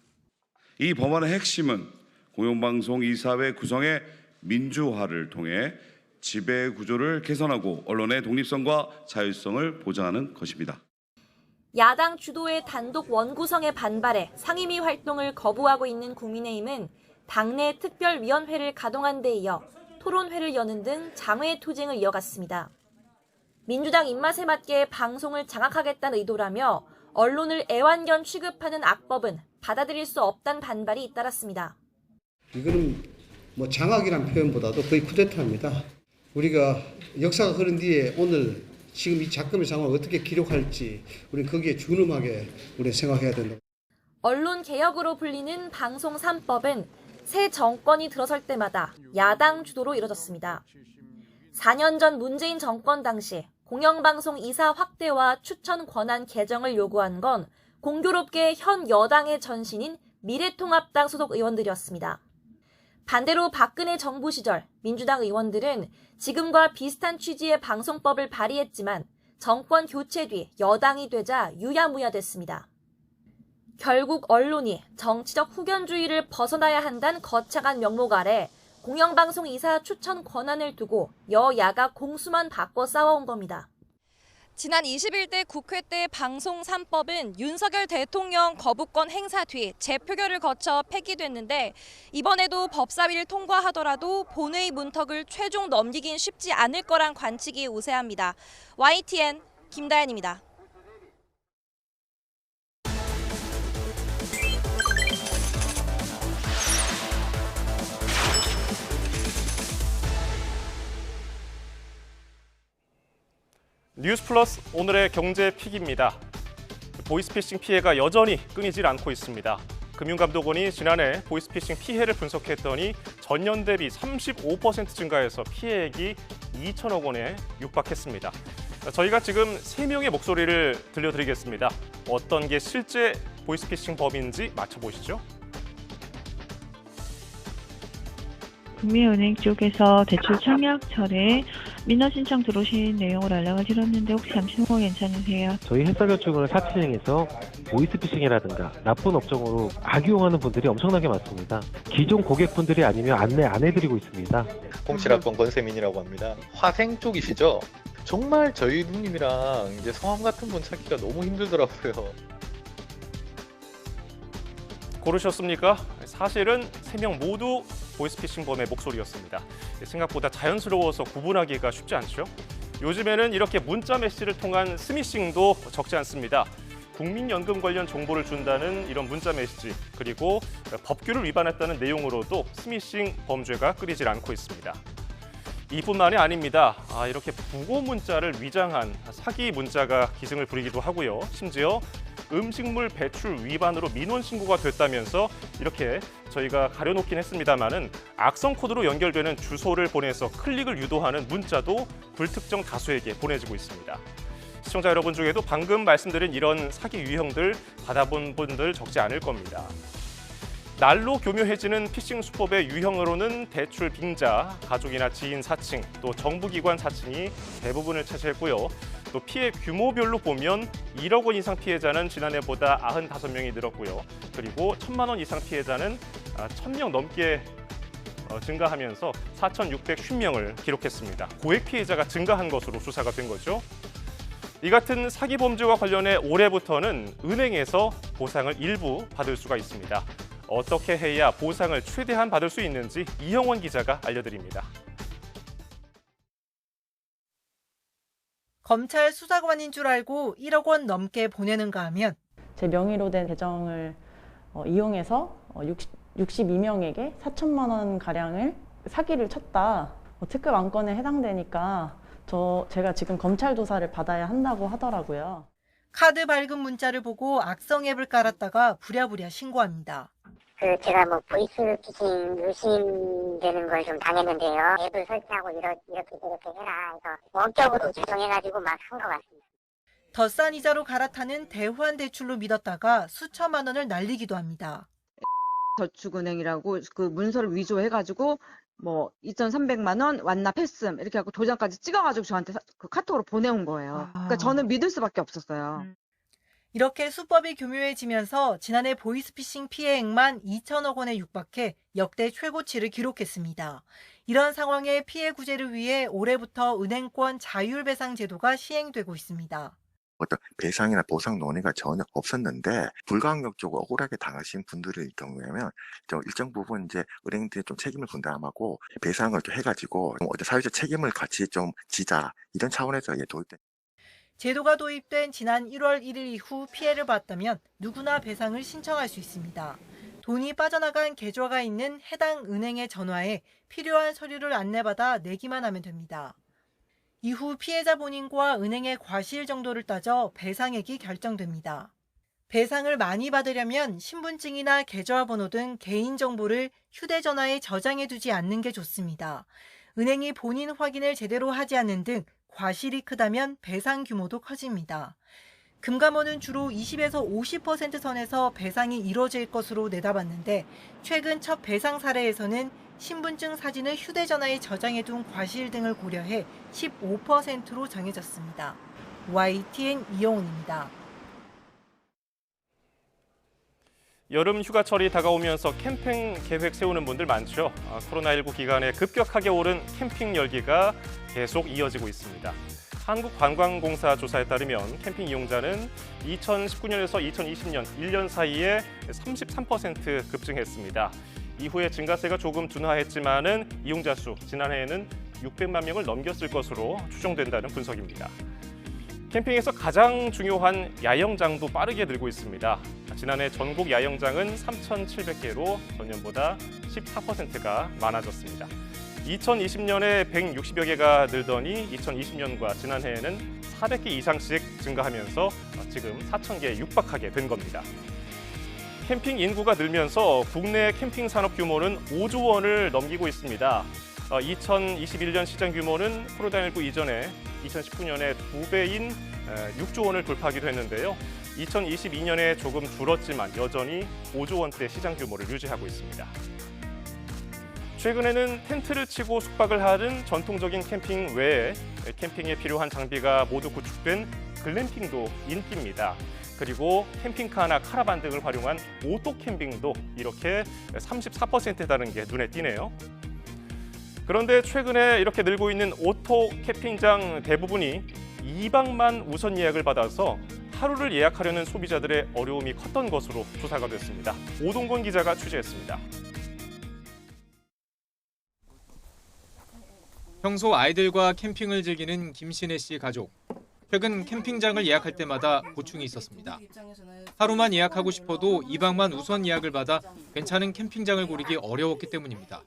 이 법안의 핵심은 공영방송 이사회 구성의 민주화를 통해 지배 구조를 개선하고 언론의 독립성과 자율성을 보장하는 것입니다. 야당 주도의 단독 원구성에 반발해 상임위 활동을 거부하고 있는 국민의힘은 당내 특별위원회를 가동한 데 이어 토론회를 여는 등 장외 투쟁을 이어갔습니다. 민주당 입맛에 맞게 방송을 장악하겠다는 의도라며 언론을 애완견 취급하는 악법은 받아들일 수 없다는 반발이 잇따랐습니다. 이거는 뭐 장악이란 표현보다도 거의 쿠데타입니다. 우리가 역사가 흐른 뒤에 오늘 지금 이 작금의 상황을 어떻게 기록할지 우리는 거기에 준엄하게 우리 생각해야 된다. 언론 개혁으로 불리는 방송 3법은 새 정권이 들어설 때마다 야당 주도로 이뤄졌습니다. 4년 전 문재인 정권 당시 공영방송 이사 확대와 추천 권한 개정을 요구한 건 공교롭게 현 여당의 전신인 미래통합당 소속 의원들이었습니다. 반대로 박근혜 정부 시절 민주당 의원들은 지금과 비슷한 취지의 방송법을 발의했지만 정권 교체 뒤 여당이 되자 유야무야 됐습니다. 결국 언론이 정치적 후견주의를 벗어나야 한다는 거창한 명목 아래 공영방송 이사 추천 권한을 두고 여야가 공수만 바꿔 싸워온 겁니다. 지난 21대 국회 때 방송 3법은 윤석열 대통령 거부권 행사 뒤 재표결을 거쳐 폐기됐는데 이번에도 법사위를 통과하더라도 본회의 문턱을 최종 넘기긴 쉽지 않을 거란 관측이 우세합니다. YTN 김다연입니다. 뉴스 플러스 오늘의 경제 픽입니다. 보이스피싱 피해가 여전히 끊이질 않고 있습니다. 금융감독원이 지난해 보이스피싱 피해를 분석했더니 전년 대비 35% 증가해서 피해액이 2천억 원에 육박했습니다. 저희가 지금 3명의 목소리를 들려드리겠습니다. 어떤 게 실제 보이스피싱 범인지 맞춰보시죠. 국민은행 쪽에서 대출 청약철에 민원 신청 들어오신 내용을 알람을 드렸는데 혹시 잠시 후에 괜찮으세요? 저희 해설교축은 사치행에서 보이스피싱이라든가 나쁜 업종으로 악용하는 분들이 엄청나게 많습니다. 기존 고객분들이 아니면 안내 안 해드리고 있습니다. 07학번 권세민이라고 합니다. 화생 쪽이시죠? 정말 저희 누님이랑 이제 성함 같은 분 찾기가 너무 힘들더라고요. 고르셨습니까? 사실은 3명 모두 보이스피싱범의 목소리였습니다. 생각보다 자연스러워서 구분하기가 쉽지 않죠. 요즘에는 이렇게 문자 메시지를 통한 스미싱도 적지 않습니다. 국민연금 관련 정보를 준다는 이런 문자 메시지, 그리고 법규를 위반했다는 내용으로도 스미싱 범죄가 끊이질 않고 있습니다. 이뿐만이 아닙니다. 이렇게 부고 문자를 위장한 사기 문자가 기승을 부리기도 하고요. 심지어 음식물 배출 위반으로 민원 신고가 됐다면서 이렇게 저희가 가려놓긴 했습니다마는 악성 코드로 연결되는 주소를 보내서 클릭을 유도하는 문자도 불특정 다수에게 보내지고 있습니다. 시청자 여러분 중에도 방금 말씀드린 이런 사기 유형들 받아본 분들 적지 않을 겁니다. 날로 교묘해지는 피싱 수법의 유형으로는 대출 빙자, 가족이나 지인 사칭, 또 정부기관 사칭이 대부분을 차지했고요. 또 피해 규모별로 보면 1억 원 이상 피해자는 지난해보다 95명이 늘었고요. 그리고 1,000만 원 이상 피해자는 1,000명 넘게 증가하면서 4,650명을 기록했습니다. 고액 피해자가 증가한 것으로 수사가 된 거죠. 이 같은 사기 범죄와 관련해 올해부터는 은행에서 보상을 일부 받을 수가 있습니다. 어떻게 해야 보상을 최대한 받을 수 있는지 이형원 기자가 알려드립니다. 검찰 수사관인 줄 알고 1억 원 넘게 보내는가 하면 제 명의로 된 계정을 이용해서 62명에게 4천만 원 가량을 사기를 쳤다. 특급 안건에 해당되니까 제가 지금 검찰 조사를 받아야 한다고 하더라고요. 카드 발급 문자를 보고 악성 앱을 깔았다가 부랴부랴 신고합니다. 제가 보이스피싱 의심되는 걸 좀 당했는데요. 앱을 설치하고 이렇게 해라 해서 원격으로 조정해가지고 막 한 것 같습니다. 더 싼 이자로 갈아타는 대환 대출로 믿었다가 수천만 원을 날리기도 합니다. 저축은행이라고 그 문서를 위조해가지고 2,300만 원 완납했음 이렇게 하고 도장까지 찍어가지고 저한테 그 카톡으로 보내온 거예요. 그러니까 저는 믿을 수밖에 없었어요. 이렇게 수법이 교묘해지면서 지난해 보이스피싱 피해액만 2천억 원에 육박해 역대 최고치를 기록했습니다. 이런 상황의 피해 구제를 위해 올해부터 은행권 자율배상 제도가 시행되고 있습니다. 어떤 배상이나 보상 논의가 전혀 없었는데 불가항력적으로 억울하게 당하신 분들의 경우에는 일정 부분 이제 은행들이 좀 책임을 분담하고 배상을 좀 해가지고 어떤 사회적 책임을 같이 좀 지자 이런 차원에서 도입된. 제도가 도입된 지난 1월 1일 이후 피해를 봤다면 누구나 배상을 신청할 수 있습니다. 돈이 빠져나간 계좌가 있는 해당 은행에 전화해 필요한 서류를 안내받아 내기만 하면 됩니다. 이후 피해자 본인과 은행의 과실 정도를 따져 배상액이 결정됩니다. 배상을 많이 받으려면 신분증이나 계좌번호 등 개인정보를 휴대전화에 저장해두지 않는 게 좋습니다. 은행이 본인 확인을 제대로 하지 않는 등 과실이 크다면 배상 규모도 커집니다. 금감원은 주로 20에서 50% 선에서 배상이 이루어질 것으로 내다봤는데 최근 첫 배상 사례에서는 신분증 사진을 휴대전화에 저장해둔 과실 등을 고려해 15%로 정해졌습니다. YTN 이영훈입니다. 여름 휴가철이 다가오면서 캠핑 계획 세우는 분들 많죠. 코로나19 기간에 급격하게 오른 캠핑 열기가 계속 이어지고 있습니다. 한국관광공사 조사에 따르면 캠핑 이용자는 2019년에서 2020년 1년 사이에 33% 급증했습니다. 이후에 증가세가 조금 둔화했지만은 이용자 수 지난해에는 600만 명을 넘겼을 것으로 추정된다는 분석입니다. 캠핑에서 가장 중요한 야영장도 빠르게 늘고 있습니다. 지난해 전국 야영장은 3,700개로 전년보다 14%가 많아졌습니다. 2020년에 160여 개가 늘더니 2020년과 지난해에는 400개 이상씩 증가하면서 지금 4,000개에 육박하게 된 겁니다. 캠핑 인구가 늘면서 국내 캠핑 산업 규모는 5조 원을 넘기고 있습니다. 2021년 시장 규모는 코로나19 이전에 2019년에 2배인 6조 원을 돌파하기도 했는데요. 2022년에 조금 줄었지만 여전히 5조 원대 시장 규모를 유지하고 있습니다. 최근에는 텐트를 치고 숙박을 하는 전통적인 캠핑 외에 캠핑에 필요한 장비가 모두 구축된 글램핑도 인기입니다. 그리고 캠핑카나 카라반 등을 활용한 오토 캠핑도 이렇게 34%에 달하는 게 눈에 띄네요. 그런데 최근에 이렇게 늘고 있는 오토 캠핑장 대부분이 2박만 우선 예약을 받아서 하루를 예약하려는 소비자들의 어려움이 컸던 것으로 조사가 됐습니다. 오동건 기자가 취재했습니다. 평소 아이들과 캠핑을 즐기는 김신혜 씨 가족. 최근 캠핑장을 예약할 때마다 고충이 있었습니다. 하루만 예약하고 싶어도 2박만 우선 예약을 받아 괜찮은 캠핑장을 고르기 어려웠기 때문입니다.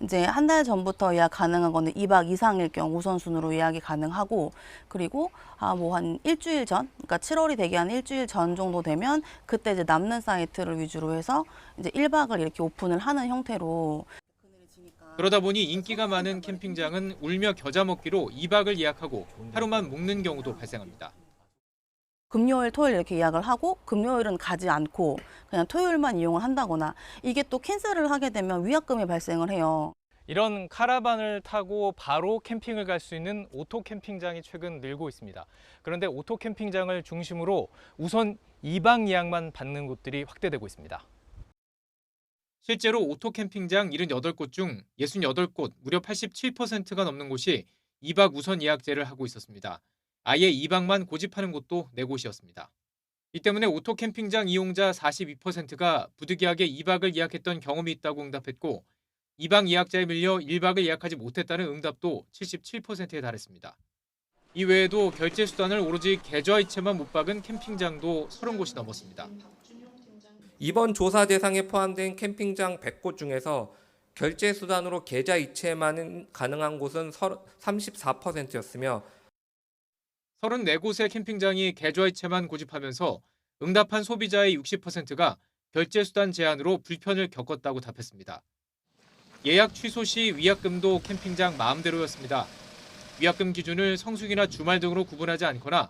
이제 한 달 전부터 예약 가능한 거는 2박 이상일 경우 우선순위로 예약이 가능하고, 그리고 뭐 한 일주일 전, 그러니까 7월이 되기 한 일주일 전 정도 되면 그때 이제 남는 사이트를 위주로 해서 이제 1박을 이렇게 오픈을 하는 형태로. 그러다 보니 인기가 많은 캠핑장은 울며 겨자 먹기로 2박을 예약하고 하루만 묵는 경우도 발생합니다. 금요일, 토요일 이렇게 예약을 하고 금요일은 가지 않고 그냥 토요일만 이용을 한다거나, 이게 또 캔슬을 하게 되면 위약금이 발생을 해요. 이런 카라반을 타고 바로 캠핑을 갈 수 있는 오토 캠핑장이 최근 늘고 있습니다. 그런데 오토 캠핑장을 중심으로 우선 2박 예약만 받는 곳들이 확대되고 있습니다. 실제로 오토 캠핑장 78곳 중 68곳, 무려 87%가 넘는 곳이 2박 우선 예약제를 하고 있었습니다. 아예 2박만 고집하는 곳도 4곳이었습니다. 이 때문에 오토 캠핑장 이용자 42%가 부득이하게 2박을 예약했던 경험이 있다고 응답했고, 2박 예약자에 밀려 1박을 예약하지 못했다는 응답도 77%에 달했습니다. 이 외에도 결제 수단을 오로지 계좌이체만 못 박은 캠핑장도 30곳이 넘었습니다. 이번 조사 대상에 포함된 캠핑장 100곳 중에서 결제 수단으로 계좌 이체만 가능한 곳은 34%였으며 34곳의 캠핑장이 계좌이체만 고집하면서 응답한 소비자의 60%가 결제 수단 제한으로 불편을 겪었다고 답했습니다. 예약 취소 시 위약금도 캠핑장 마음대로였습니다. 위약금 기준을 성수기나 주말 등으로 구분하지 않거나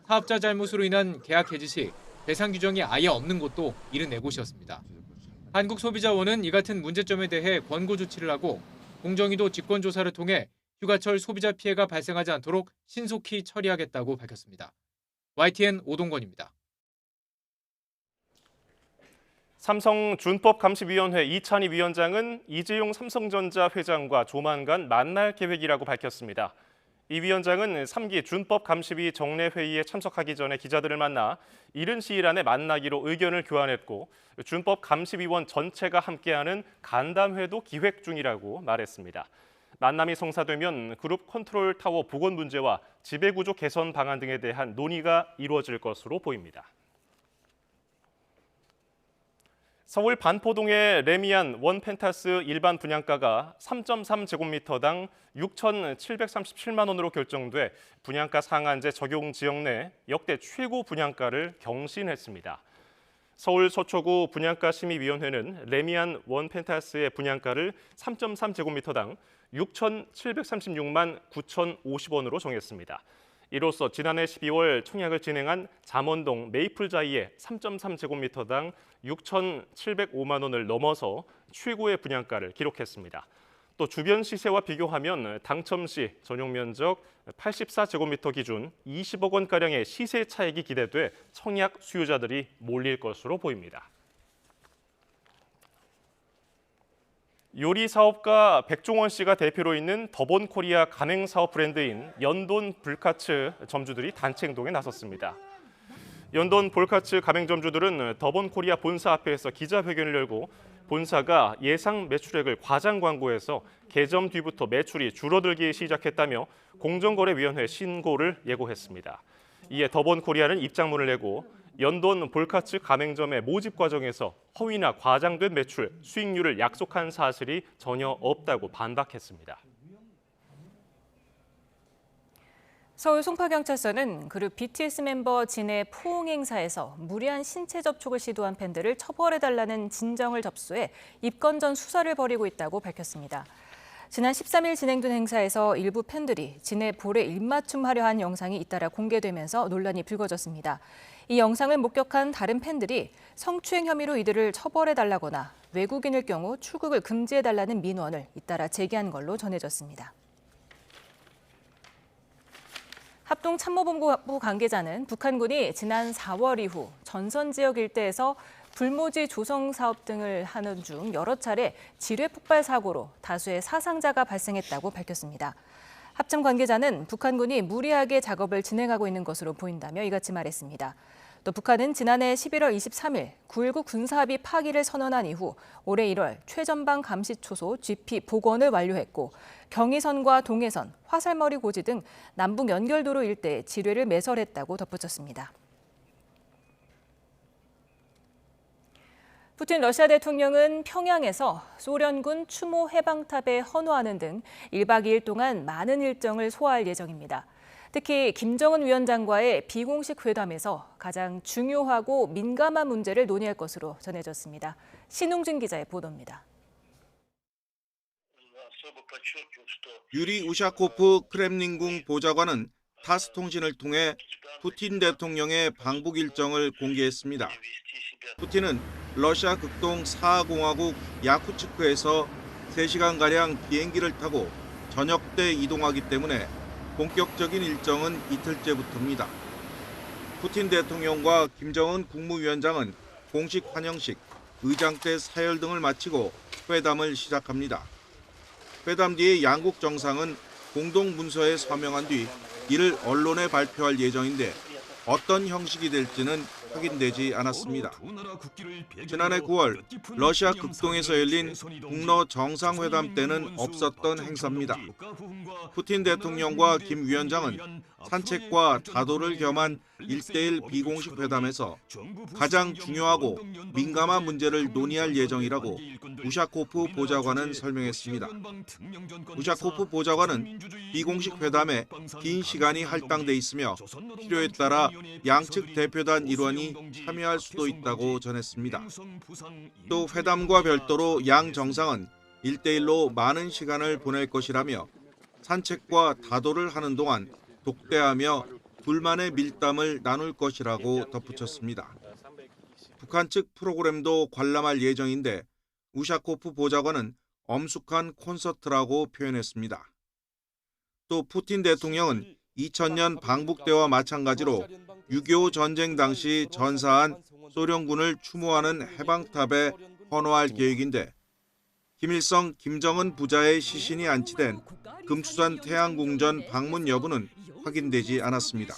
사업자 잘못으로 인한 계약 해지 시 배상 규정이 아예 없는 곳도 74곳이었습니다. 한국소비자원은 이 같은 문제점에 대해 권고 조치를 하고 공정위도 직권조사를 통해 휴가철 소비자 피해가 발생하지 않도록 신속히 처리하겠다고 밝혔습니다. YTN 오동건입니다. 삼성 준법감시위원회 이찬희 위원장은 이재용 삼성전자 회장과 조만간 만날 계획이라고 밝혔습니다. 이 위원장은 3기 준법감시위 정례회의에 참석하기 전에 기자들을 만나 이른 시일 안에 만나기로 의견을 교환했고, 준법감시위원 전체가 함께하는 간담회도 기획 중이라고 말했습니다. 만남이 성사되면 그룹 컨트롤 타워 복원 문제와 지배구조 개선 방안 등에 대한 논의가 이루어질 것으로 보입니다. 서울 반포동의 레미안 원펜타스 일반 분양가가 3.3제곱미터당 6,737만 원으로 결정돼 분양가 상한제 적용 지역 내 역대 최고 분양가를 경신했습니다. 서울 서초구 분양가심의위원회는 레미안 원펜타스의 분양가를 3.3제곱미터당 6,736만 9,050원으로 정했습니다. 이로써 지난해 12월 청약을 진행한 잠원동 메이플자이의 3.3제곱미터당 6,705만 원을 넘어서 최고의 분양가를 기록했습니다. 또 주변 시세와 비교하면 당첨 시 전용 면적 84제곱미터 기준 20억 원가량의 시세 차익이 기대돼 청약 수요자들이 몰릴 것으로 보입니다. 요리 사업가 백종원 씨가 대표로 있는 더본코리아 가맹사업 브랜드인 연돈 불카츠 점주들이 단체 행동에 나섰습니다. 연돈 볼카츠 가맹점주들은 더본코리아 본사 앞에서 기자회견을 열고 본사가 예상 매출액을 과장 광고해서 개점 뒤부터 매출이 줄어들기 시작했다며 공정거래위원회에 신고를 예고했습니다. 이에 더본코리아는 입장문을 내고 연돈 볼카츠 가맹점의 모집 과정에서 허위나 과장된 매출, 수익률을 약속한 사실이 전혀 없다고 반박했습니다. 서울 송파경찰서는 그룹 BTS 멤버 진의 포옹 행사에서 무리한 신체 접촉을 시도한 팬들을 처벌해달라는 진정을 접수해 입건 전 수사를 벌이고 있다고 밝혔습니다. 지난 13일 진행된 행사에서 일부 팬들이 진의 볼에 입맞춤하려 한 영상이 잇따라 공개되면서 논란이 불거졌습니다. 이 영상을 목격한 다른 팬들이 성추행 혐의로 이들을 처벌해달라거나 외국인일 경우 출국을 금지해달라는 민원을 잇따라 제기한 걸로 전해졌습니다. 합동참모본부 관계자는 북한군이 지난 4월 이후 전선 지역 일대에서 불모지 조성 사업 등을 하는 중 여러 차례 지뢰 폭발 사고로 다수의 사상자가 발생했다고 밝혔습니다. 합참 관계자는 북한군이 무리하게 작업을 진행하고 있는 것으로 보인다며 이같이 말했습니다. 또 북한은 지난해 11월 23일 9.19 군사합의 파기를 선언한 이후 올해 1월 최전방 감시 초소 GP 복원을 완료했고 경의선과 동해선, 화살머리 고지 등 남북 연결도로 일대에 지뢰를 매설했다고 덧붙였습니다. 푸틴 러시아 대통령은 평양에서 소련군 추모 해방탑에 헌화하는 등 1박 2일 동안 많은 일정을 소화할 예정입니다. 특히 김정은 위원장과의 비공식 회담에서 가장 중요하고 민감한 문제를 논의할 것으로 전해졌습니다. 신웅진 기자의 보도입니다. 유리 우샤코프 크렘린궁 보좌관은 타스 통신을 통해 푸틴 대통령의 방북 일정을 공개했습니다. 푸틴은 러시아 극동 사하공화국 야쿠츠크에서 3시간가량 비행기를 타고 저녁 때 이동하기 때문에 본격적인 일정은 이틀째부터입니다. 푸틴 대통령과 김정은 국무위원장은 공식 환영식, 의장 때 사열 등을 마치고 회담을 시작합니다. 회담 뒤에 양국 정상은 공동 문서에 서명한 뒤 이를 언론에 발표할 예정인데 어떤 형식이 될지는 확인되지 않았습니다. 지난해 9월 러시아 극동에서 열린 북러 정상회담 때는 없었던 행사입니다. 푸틴 대통령과 김 위원장은 산책과 다도를 겸한 1대1 비공식 회담에서 가장 중요하고 민감한 문제를 논의할 예정이라고 우샤코프 보좌관은 설명했습니다. 우샤코프 보좌관은 비공식 회담에 긴 시간이 할당돼 있으며 필요에 따라 양측 대표단 일원이 참여할 수도 있다고 전했습니다. 또 회담과 별도로 양 정상은 1대1로 많은 시간을 보낼 것이라며 산책과 다도를 하는 동안 독대하며 둘만의 밀담을 나눌 것이라고 덧붙였습니다. 북한 측 프로그램도 관람할 예정인데 우샤코프 보좌관은 엄숙한 콘서트라고 표현했습니다. 또 푸틴 대통령은 2000년 방북 때와 마찬가지로 6.25 전쟁 당시 전사한 소련군을 추모하는 해방탑에 헌화할 계획인데 김일성, 김정은 부자의 시신이 안치된 금수산 태양궁전 방문 여부는 확인되지 않았습니다.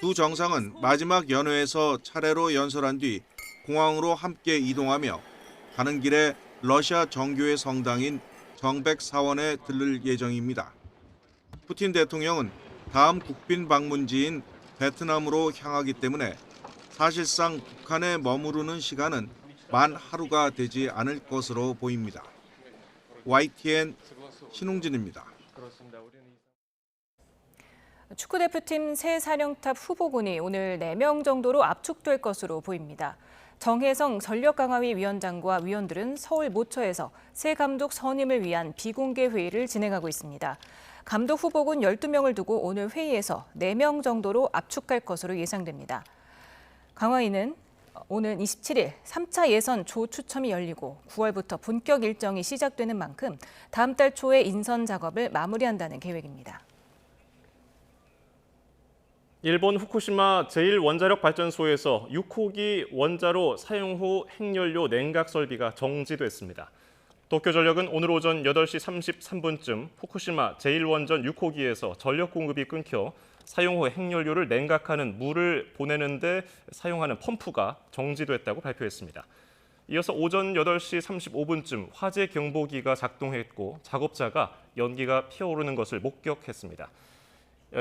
두 정상은 마지막 연회에서 차례로 연설한 뒤 공항으로 함께 이동하며 가는 길에 러시아 정교회 성당인 정백사원에 들를 예정입니다. 푸틴 대통령은 다음 국빈 방문지인 베트남으로 향하기 때문에 사실상 북한에 머무르는 시간은 만 하루가 되지 않을 것으로 보입니다. YTN 신웅진입니다. 축구대표팀 새 사령탑 후보군이 오늘 4명 정도로 압축될 것으로 보입니다. 정혜성 전력강화위 위원장과 위원들은 서울 모처에서 새 감독 선임을 위한 비공개 회의를 진행하고 있습니다. 감독 후보군 12명을 두고 오늘 회의에서 4명 정도로 압축할 것으로 예상됩니다. 강화위는 오는 27일 3차 예선 조 추첨이 열리고 9월부터 본격 일정이 시작되는 만큼 다음 달 초에 인선 작업을 마무리한다는 계획입니다. 일본 후쿠시마 제1원자력발전소에서 6호기 원자로 사용 후 핵연료 냉각 설비가 정지됐습니다. 도쿄전력은 오늘 오전 8시 33분쯤 후쿠시마 제1원전 6호기에서 전력 공급이 끊겨 사용 후 핵연료를 냉각하는 물을 보내는데 사용하는 펌프가 정지됐다고 발표했습니다. 이어서 오전 8시 35분쯤 화재 경보기가 작동했고 작업자가 연기가 피어오르는 것을 목격했습니다.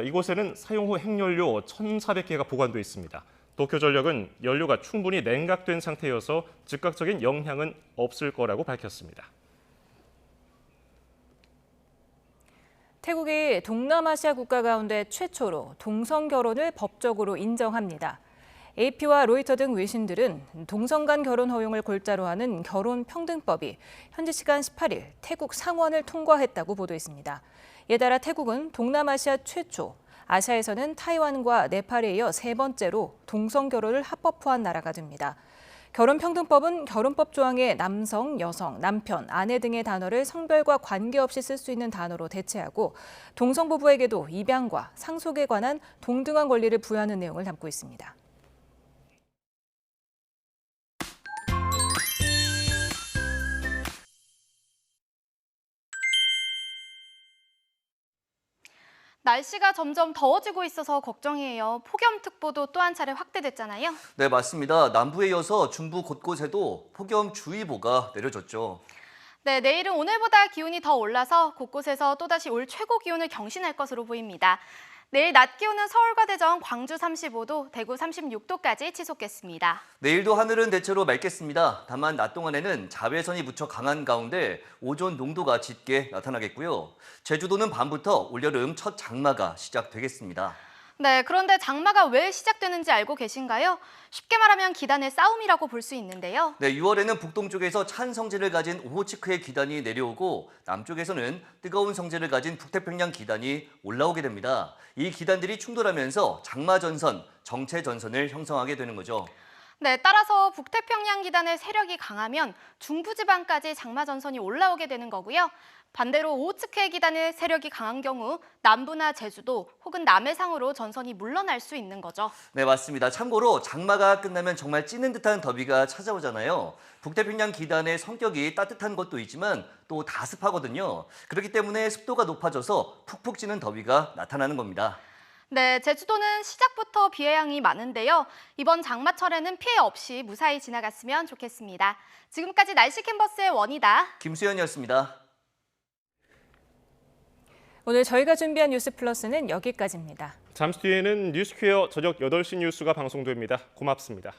이곳에는 사용 후 핵연료 1,400개가 보관돼 있습니다. 도쿄전력은 연료가 충분히 냉각된 상태여서 즉각적인 영향은 없을 거라고 밝혔습니다. 태국이 동남아시아 국가 가운데 최초로 동성 결혼을 법적으로 인정합니다. AP와 로이터 등 외신들은 동성 간 결혼 허용을 골자로 하는 결혼평등법이 현지 시간 18일 태국 상원을 통과했다고 보도했습니다. 이에 따라 태국은 동남아시아 최초, 아시아에서는 타이완과 네팔에 이어 3번째로 동성 결혼을 합법화한 나라가 됩니다. 결혼평등법은 결혼법 조항에 남성, 여성, 남편, 아내 등의 단어를 성별과 관계없이 쓸 수 있는 단어로 대체하고 동성부부에게도 입양과 상속에 관한 동등한 권리를 부여하는 내용을 담고 있습니다. 날씨가 점점 더워지고 있어서 걱정이에요. 폭염특보도 또 한 차례 확대됐잖아요. 네, 맞습니다. 남부에 이어서 중부 곳곳에도 폭염주의보가 내려졌죠. 네, 내일은 오늘보다 기온이 더 올라서 곳곳에서 또다시 올 최고 기온을 경신할 것으로 보입니다. 내일 낮 기온은 서울과 대전, 광주 35도, 대구 36도까지 치솟겠습니다. 내일도 하늘은 대체로 맑겠습니다. 다만 낮 동안에는 자외선이 무척 강한 가운데 오존 농도가 짙게 나타나겠고요. 제주도는 밤부터 올여름 첫 장마가 시작되겠습니다. 네, 그런데 장마가 왜 시작되는지 알고 계신가요? 쉽게 말하면 기단의 싸움이라고 볼 수 있는데요. 네, 6월에는 북동쪽에서 찬 성질을 가진 오호츠크의 기단이 내려오고 남쪽에서는 뜨거운 성질을 가진 북태평양 기단이 올라오게 됩니다. 이 기단들이 충돌하면서 장마전선, 정체전선을 형성하게 되는 거죠. 네, 따라서 북태평양 기단의 세력이 강하면 중부지방까지 장마전선이 올라오게 되는 거고요. 반대로 오호츠크의 기단의 세력이 강한 경우 남부나 제주도 혹은 남해상으로 전선이 물러날 수 있는 거죠. 네, 맞습니다. 참고로 장마가 끝나면 정말 찌는 듯한 더위가 찾아오잖아요. 북태평양 기단의 성격이 따뜻한 것도 있지만 또 다습하거든요. 그렇기 때문에 습도가 높아져서 푹푹 찌는 더위가 나타나는 겁니다. 네, 제주도는 시작부터 비의 양이 많은데요. 이번 장마철에는 피해 없이 무사히 지나갔으면 좋겠습니다. 지금까지 날씨 캔버스의 원이다. 김수현이었습니다. 오늘 저희가 준비한 뉴스 플러스는 여기까지입니다. 잠시 뒤에는 뉴스퀘어 저녁 8시 뉴스가 방송됩니다. 고맙습니다.